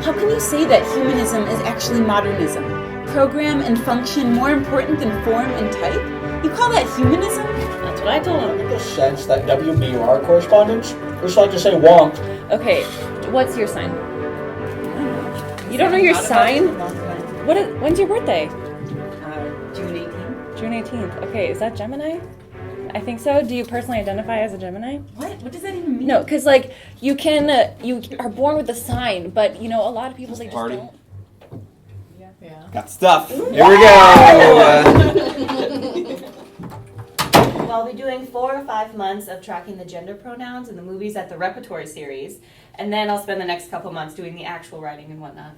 How can you say that humanism is actually modernism? Program and function more important than form and type? You call that humanism? That's what I told him. I just sense that WB or our correspondence just like to say wonk. Okay, what's your sign? You don't know your sign? When's your birthday? June 18th. June 18th. Okay, is that Gemini? I think so. Do you personally identify as a Gemini? What? What does that even mean? No, because you are born with a sign, but a lot of people just don't. Yeah. Got stuff. Ooh. Here we go. Well, I'll be doing 4 or 5 months of tracking the gender pronouns in the movies at the repertory series, and then I'll spend the next couple months doing the actual writing and whatnot.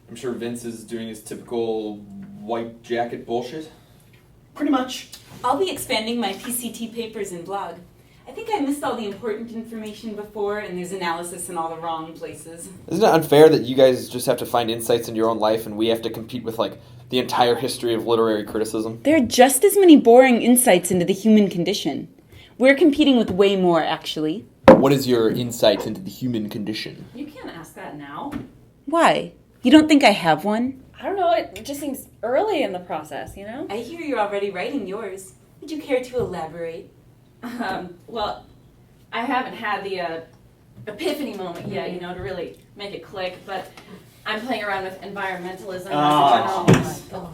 I'm sure Vince is doing his typical white jacket bullshit. Pretty much. I'll be expanding my PCT papers and blog. I think I missed all the important information before, and there's analysis in all the wrong places. Isn't it unfair that you guys just have to find insights in your own life and we have to compete with, the entire history of literary criticism? There are just as many boring insights into the human condition. We're competing with way more, actually. What is your insight into the human condition? You can't ask that now. Why? You don't think I have one? I don't know. It just seems early in the process, I hear you're already writing yours. Would you care to elaborate? Well, I haven't had the epiphany moment yet, to really make it click, but I'm playing around with environmentalism.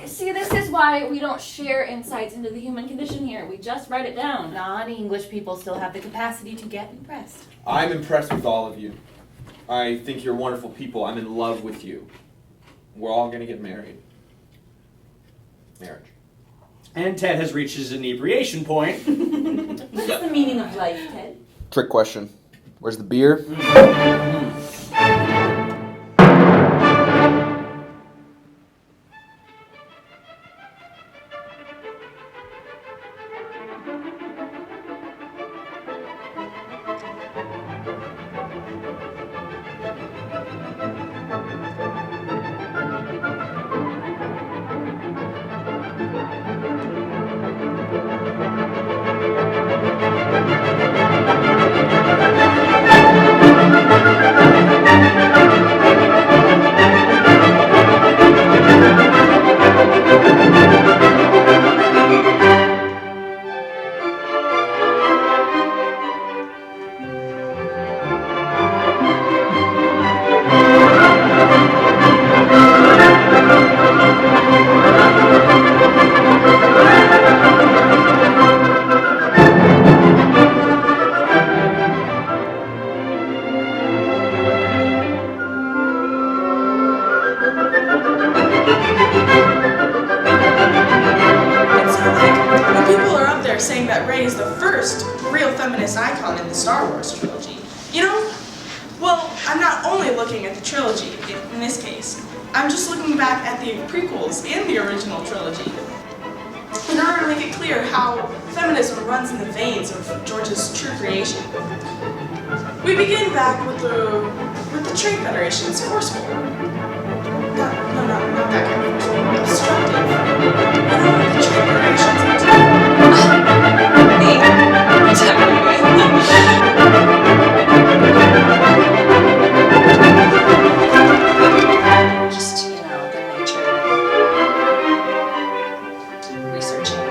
See, this is why we don't share insights into the human condition here. We just write it down. Non-English people still have the capacity to get impressed. I'm impressed with all of you. I think you're wonderful people. I'm in love with you. We're all gonna get married. Marriage. And Ted has reached his inebriation point. What's the meaning of life, Ted? Trick question. Where's the beer? saying that Rey is the first real feminist icon in the Star Wars trilogy. You know, well, I'm not only looking at the trilogy in this case. I'm just looking back at the prequels and the original trilogy in order to make it clear how feminism runs in the veins of George's true creation. We begin back with the Trade Federation's forceful. Not that kind of forceful. Obstructive. The Trade Federation's Just, you know, the nature. Researching.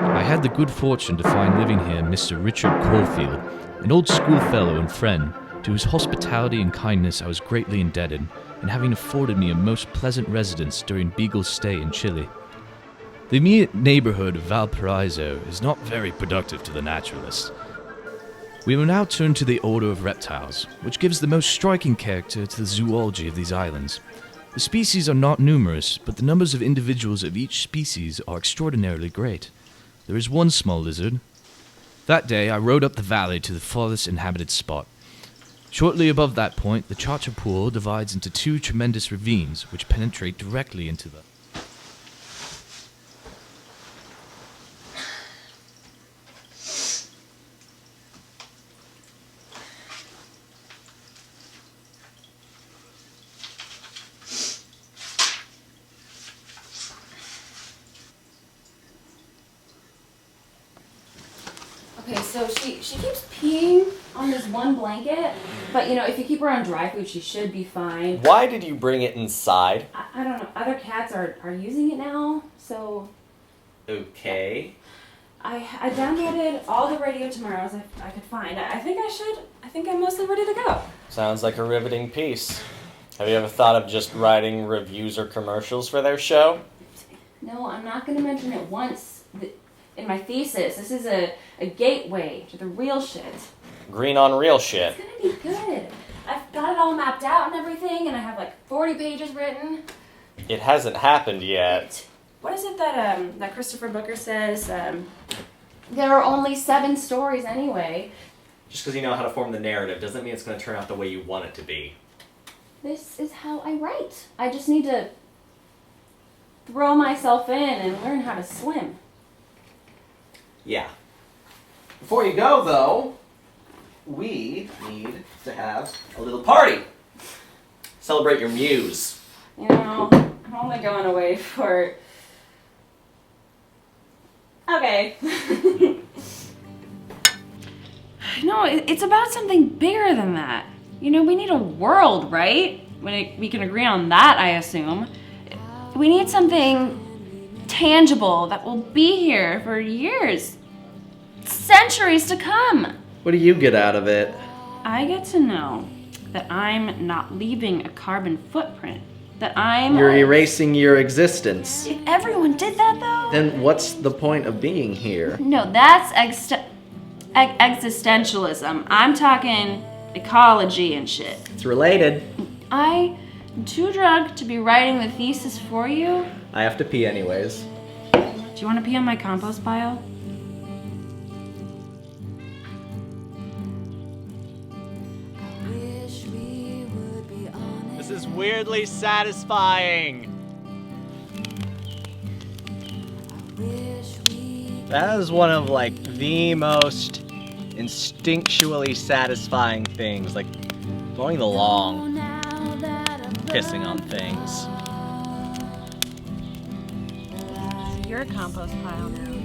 I had the good fortune to find living here Mr. Richard Caulfield, an old schoolfellow and friend, to whose hospitality and kindness I was greatly indebted, in having afforded me a most pleasant residence during Beagle's stay in Chile. The immediate neighborhood of Valparaiso is not very productive to the naturalist. We will now turn to the order of reptiles, which gives the most striking character to the zoology of these islands. The species are not numerous, but the numbers of individuals of each species are extraordinarily great. There is one small lizard. That day I rode up the valley to the farthest inhabited spot. Shortly above that point, the Chacha Pool divides into two tremendous ravines, which penetrate directly into the... Okay, so she keeps peeing on this one blanket, but you know, if you keep her on dry food, she should be fine. Why did you bring it inside? I don't know. Other cats are using it now, so Okay. I downloaded all the Radio Tomorrows I could find. I think I'm mostly ready to go. Sounds like a riveting piece. Have you ever thought of just writing reviews or commercials for their show? No, I'm not going to mention it once in my thesis. This is a gateway to the real shit. Green on real shit. It's going to be good. I've got it all mapped out and everything, and I have like 40 pages written. It hasn't happened yet. What is it that Christopher Booker says? There are only 7 stories anyway. Just because you know how to form the narrative doesn't mean it's going to turn out the way you want it to be. This is how I write. I just need to throw myself in and learn how to swim. Yeah. Before you go, though, we need to have a little party. Celebrate your muse. You know, I'm only going away for... Okay. No, it's about something bigger than that. You know, we need a world, right? We can agree on that, I assume. We need something tangible that will be here for years, centuries to come. What do you get out of it? I get to know that I'm not leaving a carbon footprint. That I'm... You're erasing your existence. If everyone did that, though... Then what's the point of being here? No, that's existentialism. I'm talking ecology and shit. It's related. I'm too drunk to be writing the thesis for you. I have to pee anyways. Do you want to pee on my compost pile? This is weirdly satisfying. That is one of like the most instinctually satisfying things, like mowing the lawn, pissing on things. Your compost pile now. You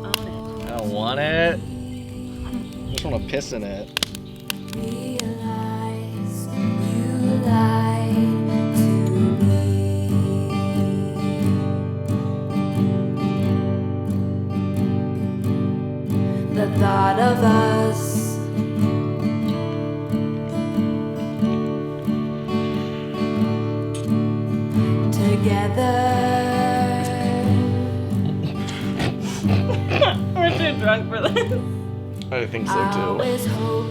own it. I don't want it. I just want to piss in it. part of us. We're too drunk for this. I think so too. Always hoped.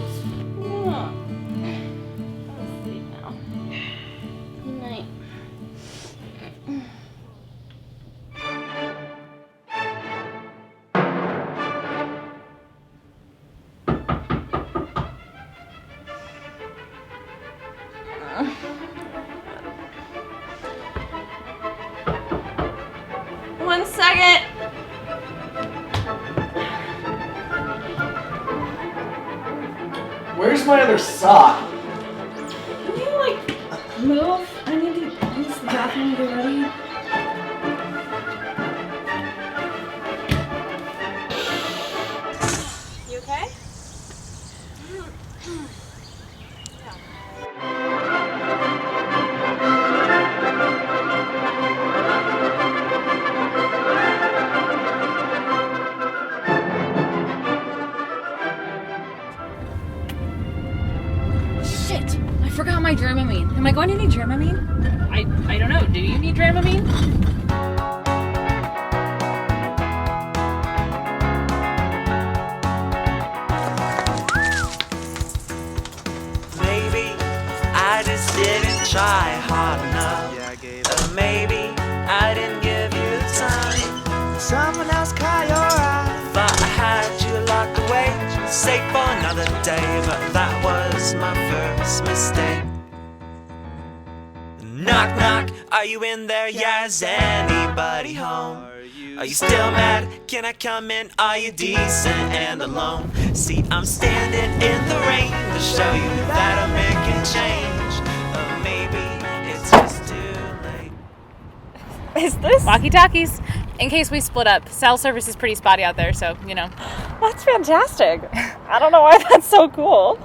Asleep now. Good night. One second. Where's my other sock? Can you, like, move? I need to use the bathroom to get ready. You okay? Shit! I forgot my Dramamine. Am I going to need Dramamine? I don't know. Do you need Dramamine? Maybe I just didn't try hard enough. Or maybe I didn't give you the time. Someone else caught your eye. Thought I had you locked away, safe for another day, but that was my first mistake. Knock, knock, are you in there? Yeah, is anybody home? Are you still mad? Can I come in? Are you decent and alone? See, I'm standing in the rain to show you that I'm making change. Or maybe it's just too late. Is this? Walkie-talkies. In case we split up. Cell service is pretty spotty out there, so, you know. That's fantastic. I don't know why that's so cool.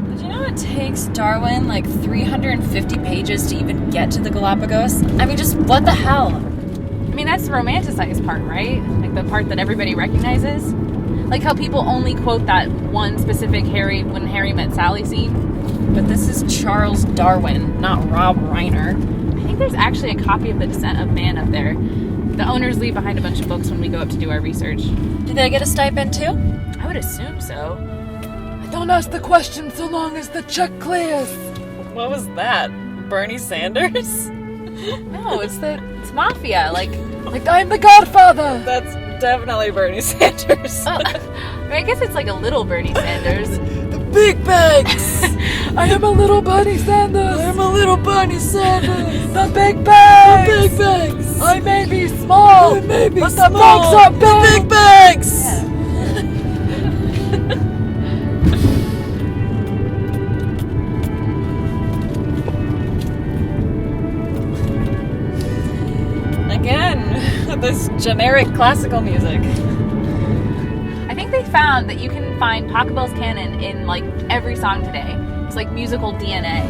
Did you know it takes Darwin like 350 pages to even get to the Galapagos? I mean, just what the hell? I mean, that's the romanticized part, right? Like the part that everybody recognizes. Like how people only quote that one specific when Harry met Sally scene. But this is Charles Darwin, not Rob Reiner. I think there's actually a copy of The Descent of Man up there. The owners leave behind a bunch of books when we go up to do our research. Do they get a stipend too? I would assume so. Don't ask the question so long as the check clears. What was that? Bernie Sanders? No, it's Mafia, like I'm the Godfather. That's definitely Bernie Sanders. Oh, I mean, I guess it's like a little Bernie Sanders. The big bags. I am a little Bernie Sanders. I'm a little Bernie Sanders. The big bags. The big bags. I may be small, but the bags are big. The big bags. Yeah. Again, this generic classical music. I think they found that you can find Pachelbel's canon in like every song today. It's like musical DNA.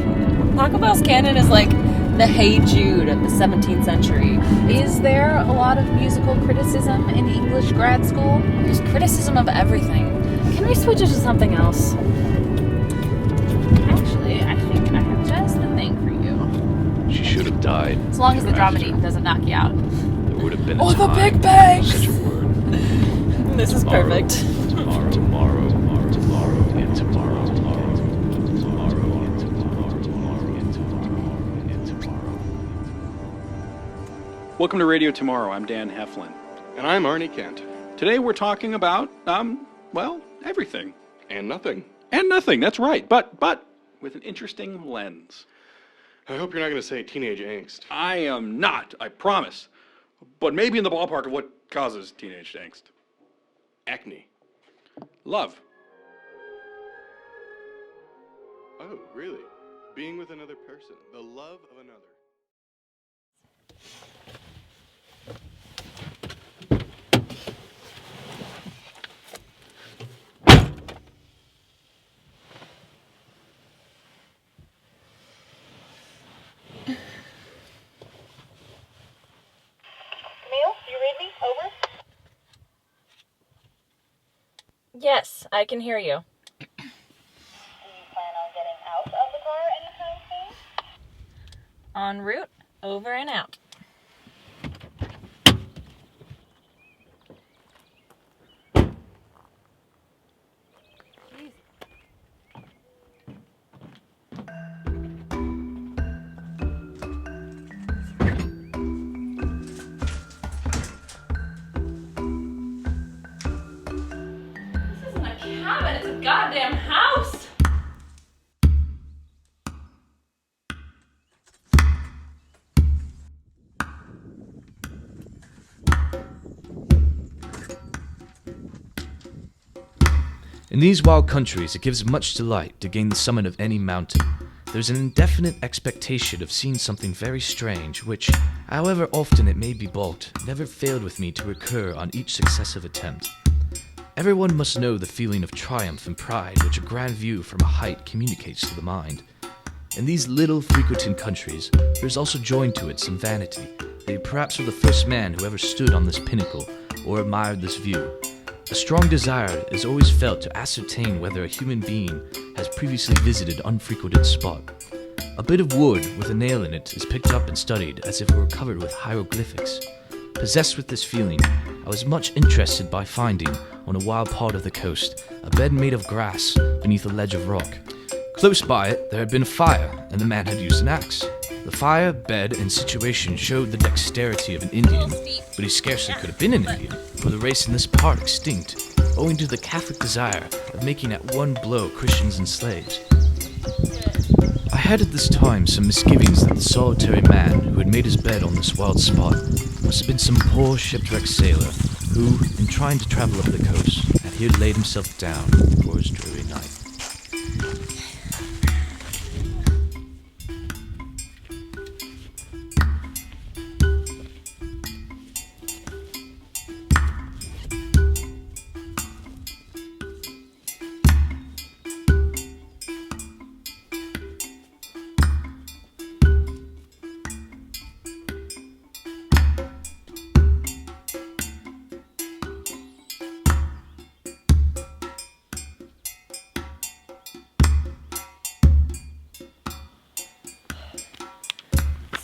Pachelbel's canon is like the Hey Jude of the 17th century. Is there a lot of musical criticism in English grad school? There's criticism of everything. Can we switch it to something else? Actually, I think I have just the thing for you. She should have died. As long as the dramedy doesn't knock you out. There would have been a Oh, the time big for bags. such a word. This is Tomorrow, perfect. Tomorrow, tomorrow, tomorrow, tomorrow, and tomorrow, tomorrow, tomorrow, and tomorrow, tomorrow, and tomorrow, and tomorrow. Welcome to Radio Tomorrow. I'm Dan Heflin. And I'm Arnie Kent. Today we're talking about, well, everything. And nothing. And nothing, that's right. But with an interesting lens. I hope you're not going to say teenage angst. I am not, I promise. But maybe in the ballpark of what causes teenage angst. Acne. Love. Oh, really? Being with another person. The love of another. Yes, I can hear you. En route, over and out. This isn't a cabin, it's a goddamn house! In these wild countries, it gives much delight to gain the summit of any mountain. There's an indefinite expectation of seeing something very strange, which, however often it may be balked, never failed with me to recur on each successive attempt. Everyone must know the feeling of triumph and pride which a grand view from a height communicates to the mind. In these little frequented countries, there is also joined to it some vanity. They perhaps were the first man who ever stood on this pinnacle or admired this view. A strong desire is always felt to ascertain whether a human being has previously visited unfrequented spot. A bit of wood with a nail in it is picked up and studied as if it were covered with hieroglyphics. Possessed with this feeling, I was much interested by finding, on a wild part of the coast, a bed made of grass beneath a ledge of rock. Close by it, there had been a fire, and the man had used an axe. The fire, bed, and situation showed the dexterity of an Indian, but he scarcely could have been an Indian, for the race in this part extinct, owing to the Catholic desire of making at one blow Christians and slaves. I had at this time some misgivings that the solitary man who had made his bed on this wild spot must have been some poor shipwrecked sailor who, in trying to travel up the coast, had here laid himself down for his dreary night.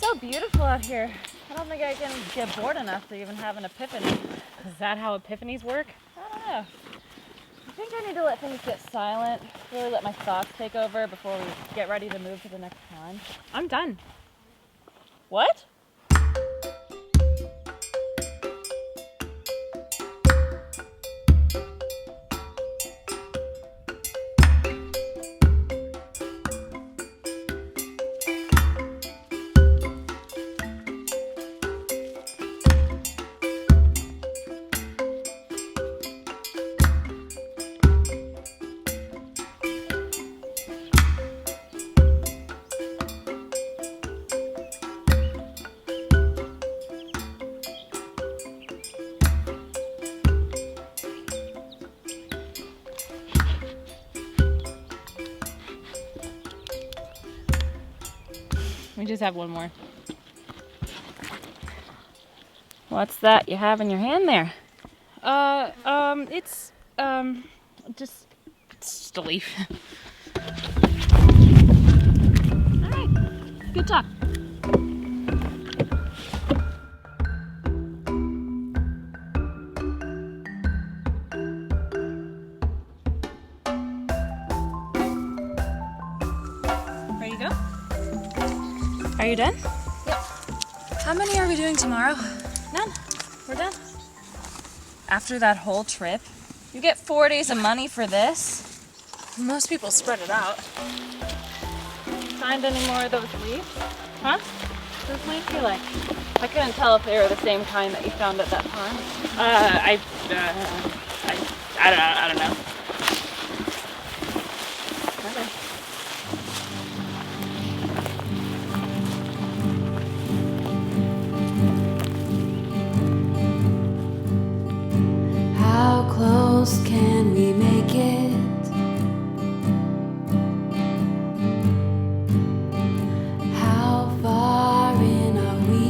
So beautiful out here. I don't think I can get bored enough to even have an epiphany. Is that how epiphanies work? I don't know. I think I need to let things get silent, really let my thoughts take over before we get ready to move to the next time. I'm done. What? We just have one more. What's that you have in your hand there? It's just a leaf. All right, good talk. Ready to go? Are you done? Yep. How many are we doing tomorrow? None. We're done. After that whole trip, you get 4 days of money for this. Most people spread it out. Find any more of those leaves? Huh? Those leaves you like? I couldn't tell if they were the same kind that you found at that pond. I don't know. Okay. How close can we make it? How far in are we?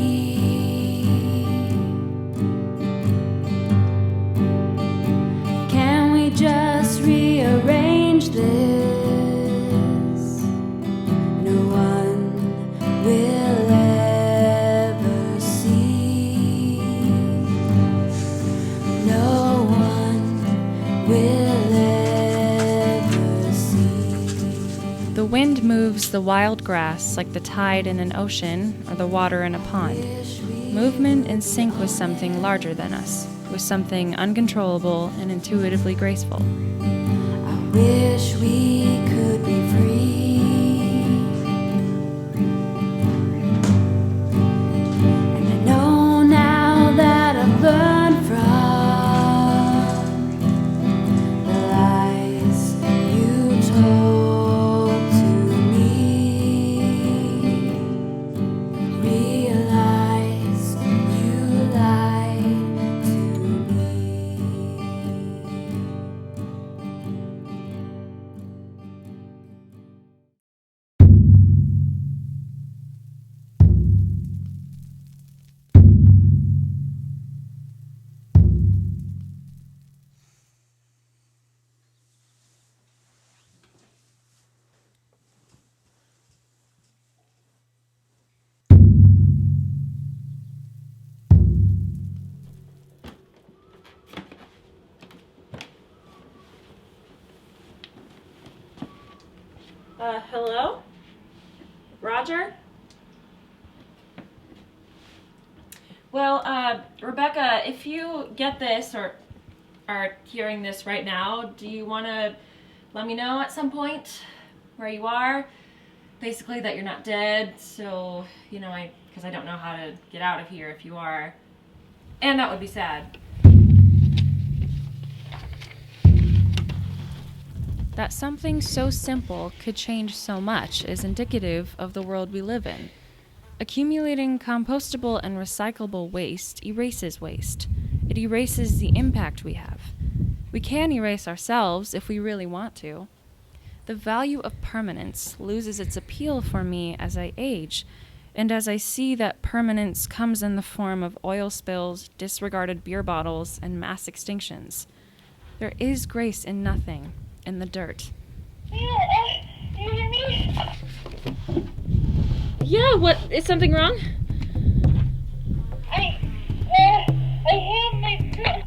Can we just The wind moves the wild grass like the tide in an ocean or the water in a pond. Movement in sync with something larger than us, with something uncontrollable and intuitively graceful. Wish we could be free. And I know now that I've learned from the lies you told to me. Realize you lied to me. Hello? Roger? Well, Rebecca, if you get this or are hearing this right now, do you want to let me know at some point where you are? Basically that you're not dead, so, you know, because I don't know how to get out of here if you are. And that would be sad. That something so simple could change so much is indicative of the world we live in. Accumulating compostable and recyclable waste erases waste. It erases the impact we have. We can erase ourselves if we really want to. The value of permanence loses its appeal for me as I age, and as I see that permanence comes in the form of oil spills, disregarded beer bottles, and mass extinctions. There is grace in nothing, in the dirt. Yeah, what? Is something wrong? I have my foot.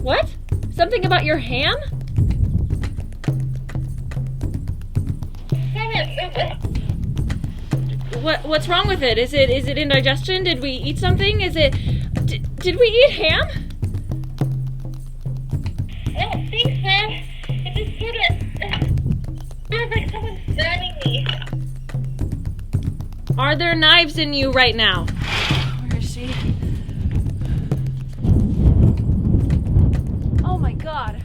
What? Something about your ham? What's wrong with it? Is it indigestion? Did we eat something? Did we eat ham? I don't think so. It just sort of feels like someone's stabbing me. Are there knives in you right now? Where is she? Oh my god.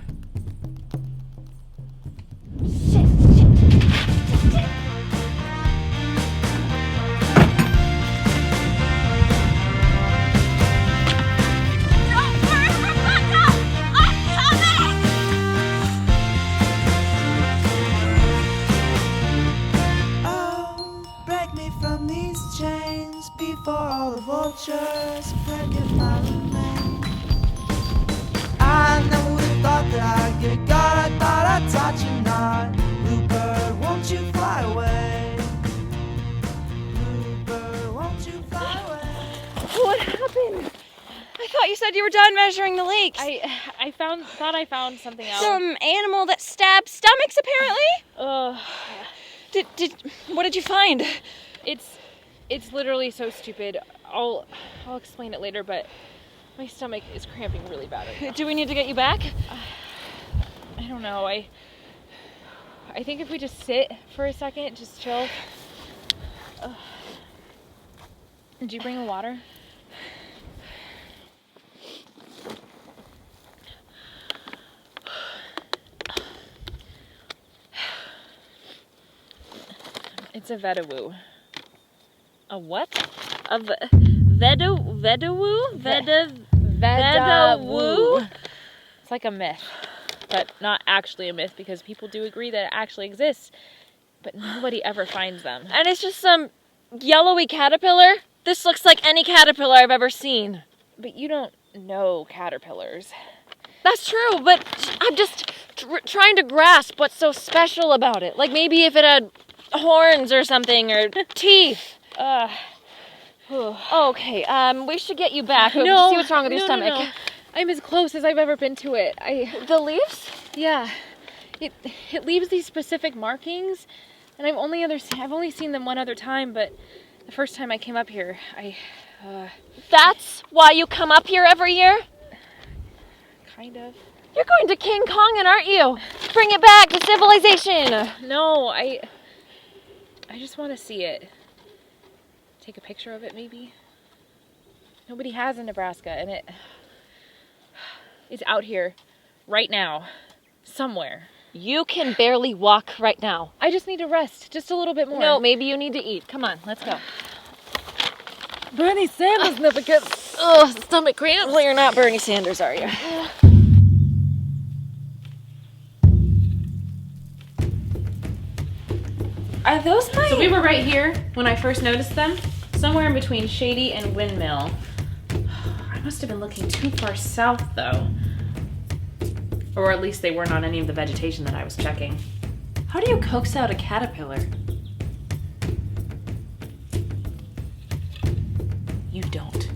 Before all the vultures pregnant my remains. I never would have thought that I'd get God. I thought I'd touch you not. Bluebird, won't you fly away? Bluebird, won't you fly away? What happened? I thought you said you were done measuring the leaks. I thought I found something else. Some animal that stabbed stomachs, apparently? What did you find? It's literally so stupid. I'll explain it later, but my stomach is cramping really bad right now. Do we need to get you back? I don't know. I think if we just sit for a second, just chill. Did you bring the water? It's a Vedawoo. A what? A Vedawoo? Vedawoo? It's like a myth, but not actually a myth because people do agree that it actually exists, but nobody ever finds them. And it's just some yellowy caterpillar? This looks like any caterpillar I've ever seen. But you don't know caterpillars. That's true, but I'm just trying to grasp what's so special about it. Like maybe if it had horns or something, or teeth. Okay, we should get you back. See what's wrong with your stomach. No. I'm as close as I've ever been to it. The leaves? Yeah. It leaves these specific markings, and I've only seen them one other time, but the first time I came up here, That's why you come up here every year? kind of. You're going to King Kong, aren't you? Bring it back to civilization. No, I just want to see it. Take a picture of it, maybe. Nobody has in Nebraska, and it's out here right now, somewhere. You can barely walk right now. I just need to rest, just a little bit more. No, maybe you need to eat. Come on, let's go. Bernie Sanders never gets stomach cramps. Well, you're not Bernie Sanders, are you? Are those my... So we were right here when I first noticed them, somewhere in between Shady and Windmill. I must have been looking too far south, though. Or at least they weren't on any of the vegetation that I was checking. How do you coax out a caterpillar? You don't.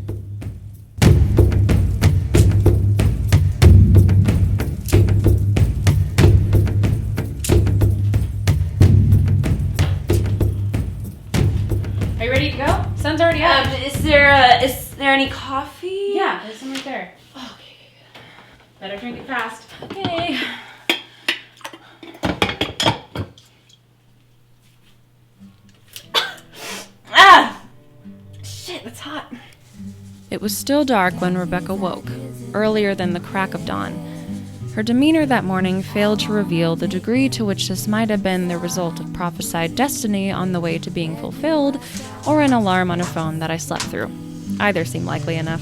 Are you ready to go? Sun's already up. Is there any coffee? Yeah, there's some right there. Okay. Better drink it fast. Okay. Shit, that's hot. It was still dark when Rebecca woke, earlier than the crack of dawn. Her demeanor that morning failed to reveal the degree to which this might have been the result of prophesied destiny on the way to being fulfilled, or an alarm on her phone that I slept through. Either seemed likely enough.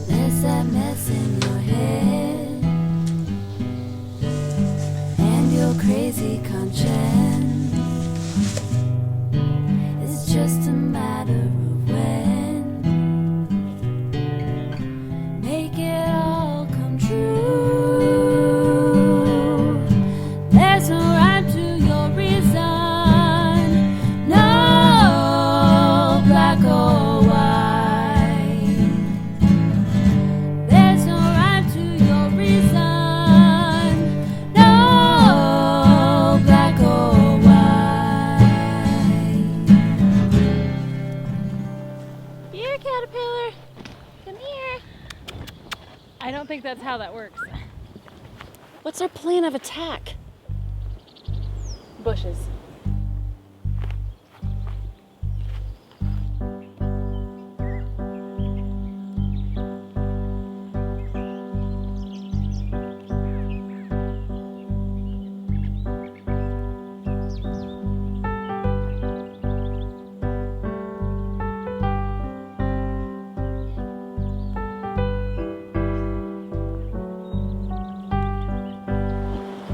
There's that mess in your head and your crazy conscience. It's just a matter of when. Make it all come true. There's no rhyme to your reason. No black or white. There's no rhyme to your reason. No black or white. Here, caterpillar. Come here. I don't think that's how that works. What's our plan of attack? Bushes.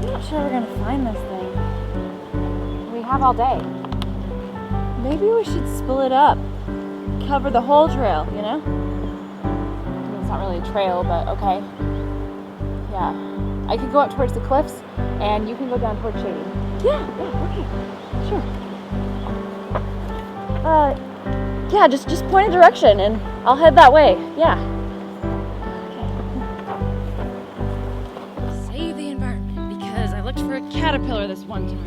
I'm not sure we're gonna find this thing. We have all day. Maybe we should split up. Cover the whole trail, you know? I mean, it's not really a trail, but okay. Yeah. I could go up towards the cliffs, and you can go down towards Shady. Yeah, okay. Sure. Yeah, just point a direction, and I'll head that way. Yeah. Save the environment, because I looked for a caterpillar this one time.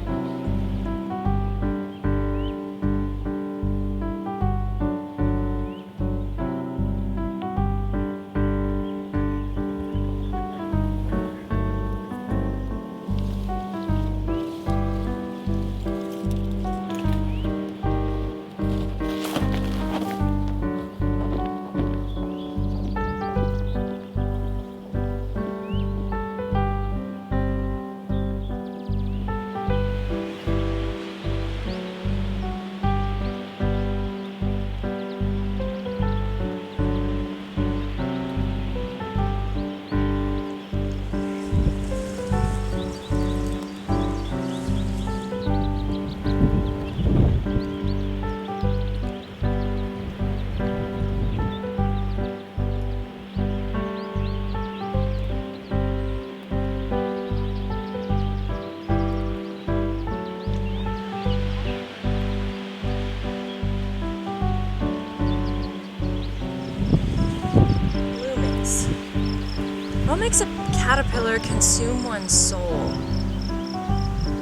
What makes a caterpillar consume one's soul?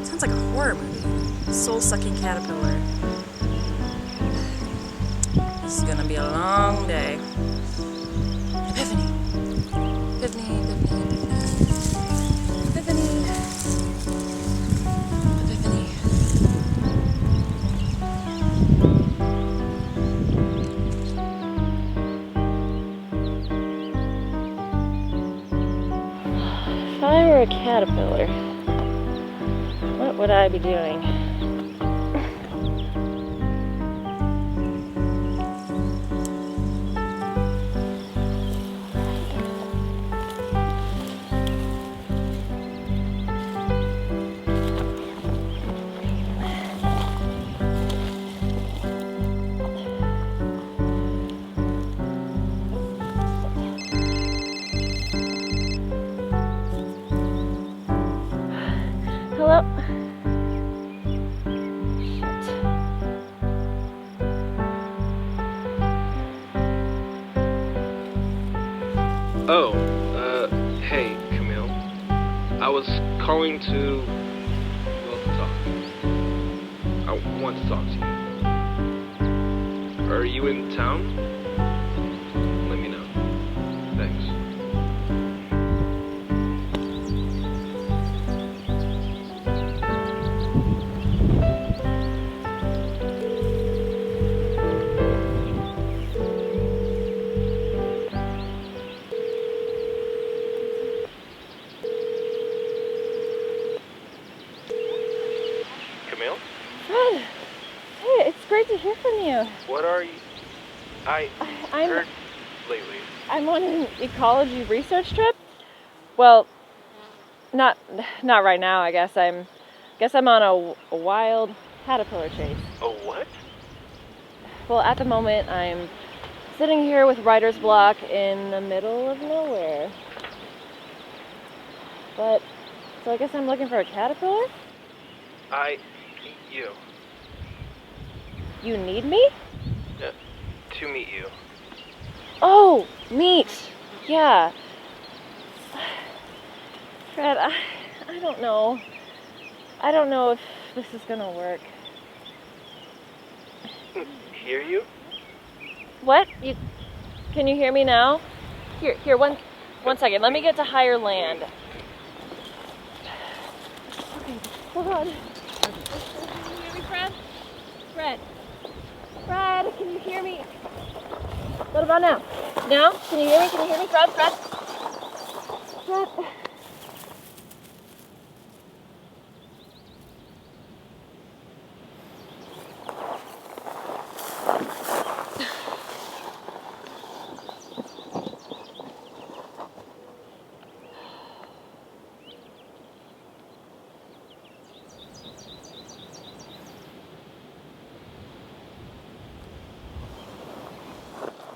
Sounds like a horror movie. Soul-sucking caterpillar. This is gonna be a long day. Epiphany. Epiphany, epiphany, epiphany. Epiphany. If I were a caterpillar, what would I be doing? Hello? Oh, hey, Camille. I was calling to, well, to talk. I want to talk to you. Are you in town? Let me know. Thanks. Camille? Fred! Hey, it's great to hear from you. What are you? I I'm heard lately. I'm on an ecology research trip. Well, not right now. I guess I'm on a wild caterpillar chase. A what? Well, at the moment I'm sitting here with writer's block in the middle of nowhere. But so I guess I'm looking for a caterpillar. I need you. You need me? To meet you. Oh, meet. Yeah. Fred, I don't know. I don't know if this is gonna work. Hear you? What? Can you hear me now? Here, one second. Let me get to higher land. Okay, hold on. Can you hear me, Fred? Fred, can you hear me? What about now? Now? Can you hear me? Can you hear me, Fred? Fred?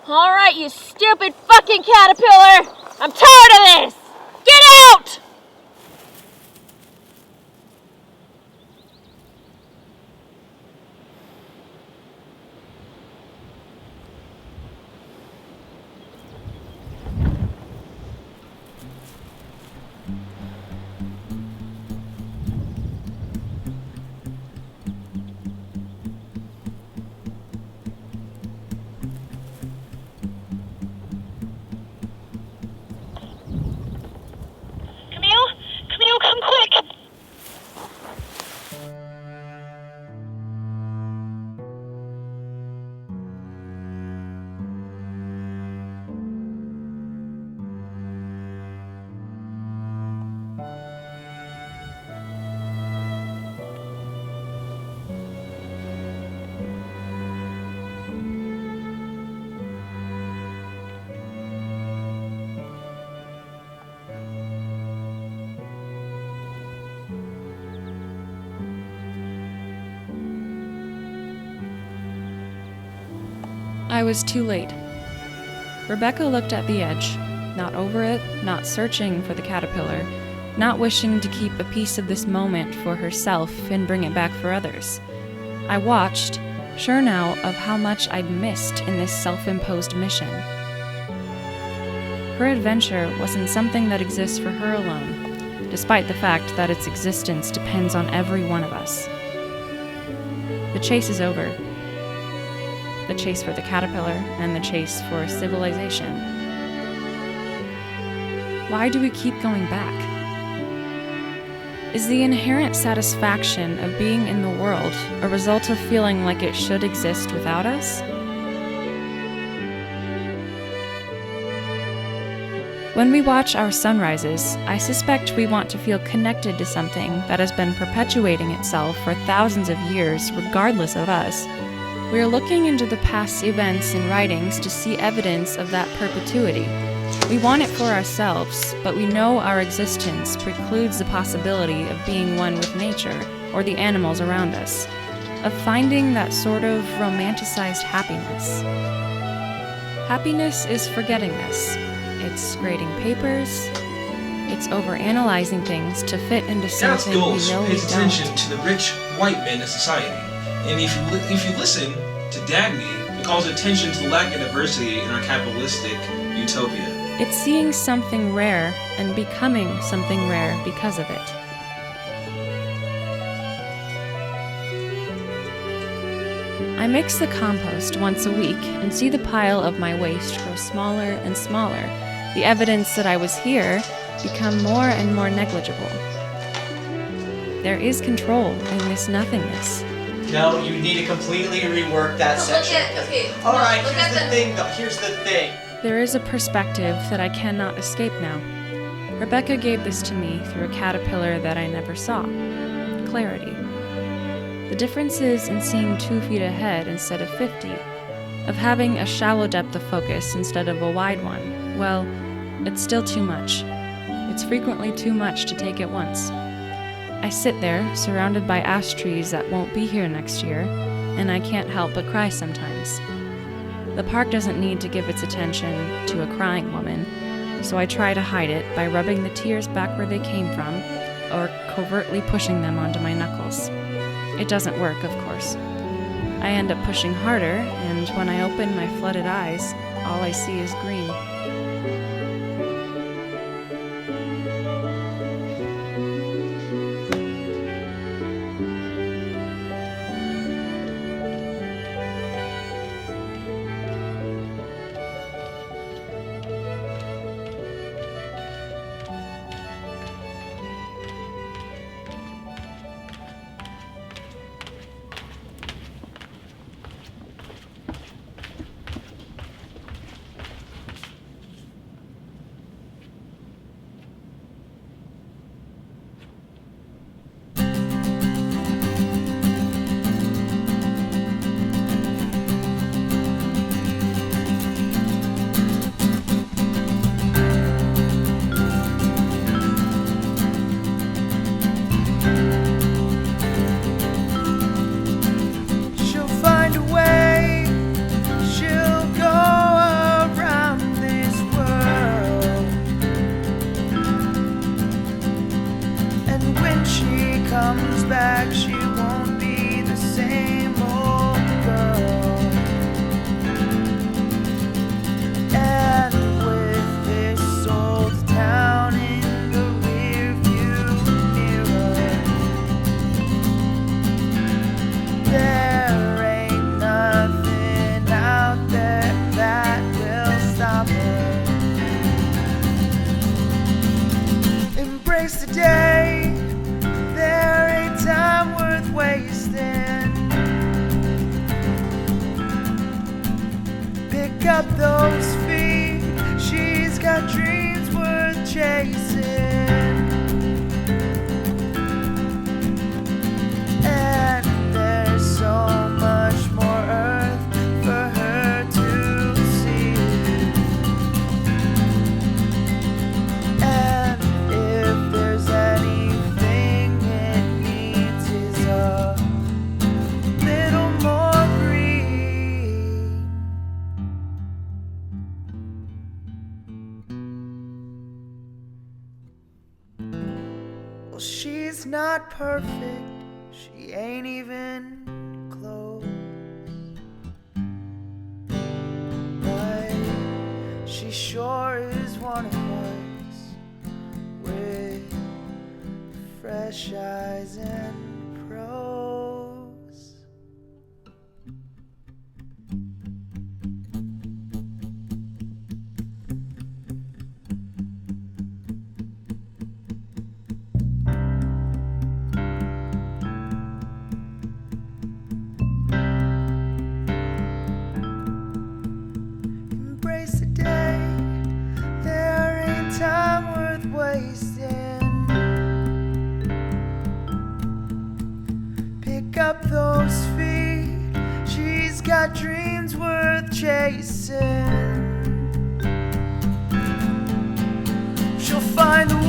All right, you stupid fucking caterpillar! I'm tired of this! Get out! Camille, come quick! I was too late. Rebecca looked at the edge, not over it, not searching for the caterpillar, not wishing to keep a piece of this moment for herself and bring it back for others. I watched, sure now of how much I'd missed in this self-imposed mission. Her adventure wasn't something that exists for her alone, despite the fact that its existence depends on every one of us. The chase is over. The chase for the caterpillar and the chase for civilization. Why do we keep going back? Is the inherent satisfaction of being in the world a result of feeling like it should exist without us? When we watch our sunrises, I suspect we want to feel connected to something that has been perpetuating itself for thousands of years, regardless of us. We are looking into the past events and writings to see evidence of that perpetuity. We want it for ourselves, but we know our existence precludes the possibility of being one with nature or the animals around us, of finding that sort of romanticized happiness. Happiness is forgetting this. It's grading papers. It's overanalyzing things to fit into Scout's something we goals know we pays attention don't. to the rich white men of society. And if you listen to Dagny, it calls attention to the lack of diversity in our capitalistic utopia. It's seeing something rare and becoming something rare because of it. I mix the compost once a week and see the pile of my waste grow smaller and smaller, the evidence that I was here become more and more negligible. There is control in this nothingness. No, you need to completely rework that section. All right, here's the thing. There is a perspective that I cannot escape now. Rebecca gave this to me through a caterpillar that I never saw. Clarity. The difference is in seeing 2 feet ahead instead of 50, of having a shallow depth of focus instead of a wide one. Well, it's still too much. It's frequently too much to take at once. I sit there, surrounded by ash trees that won't be here next year, and I can't help but cry sometimes. The park doesn't need to give its attention to a crying woman, so I try to hide it by rubbing the tears back where they came from, or covertly pushing them onto my knuckles. It doesn't work, of course. I end up pushing harder, and when I open my flooded eyes, all I see is green. Up those feet, she's got dreams worth chasing, and there's so much more earth for her to see. And if there's anything it needs is a little more green. Well, she's not perfect, she ain't even close, but she sure is one fetishize in prose. Embrace the day, there ain't time worth wasting. Pick up those feet, she's got dreams worth chasing. She'll find the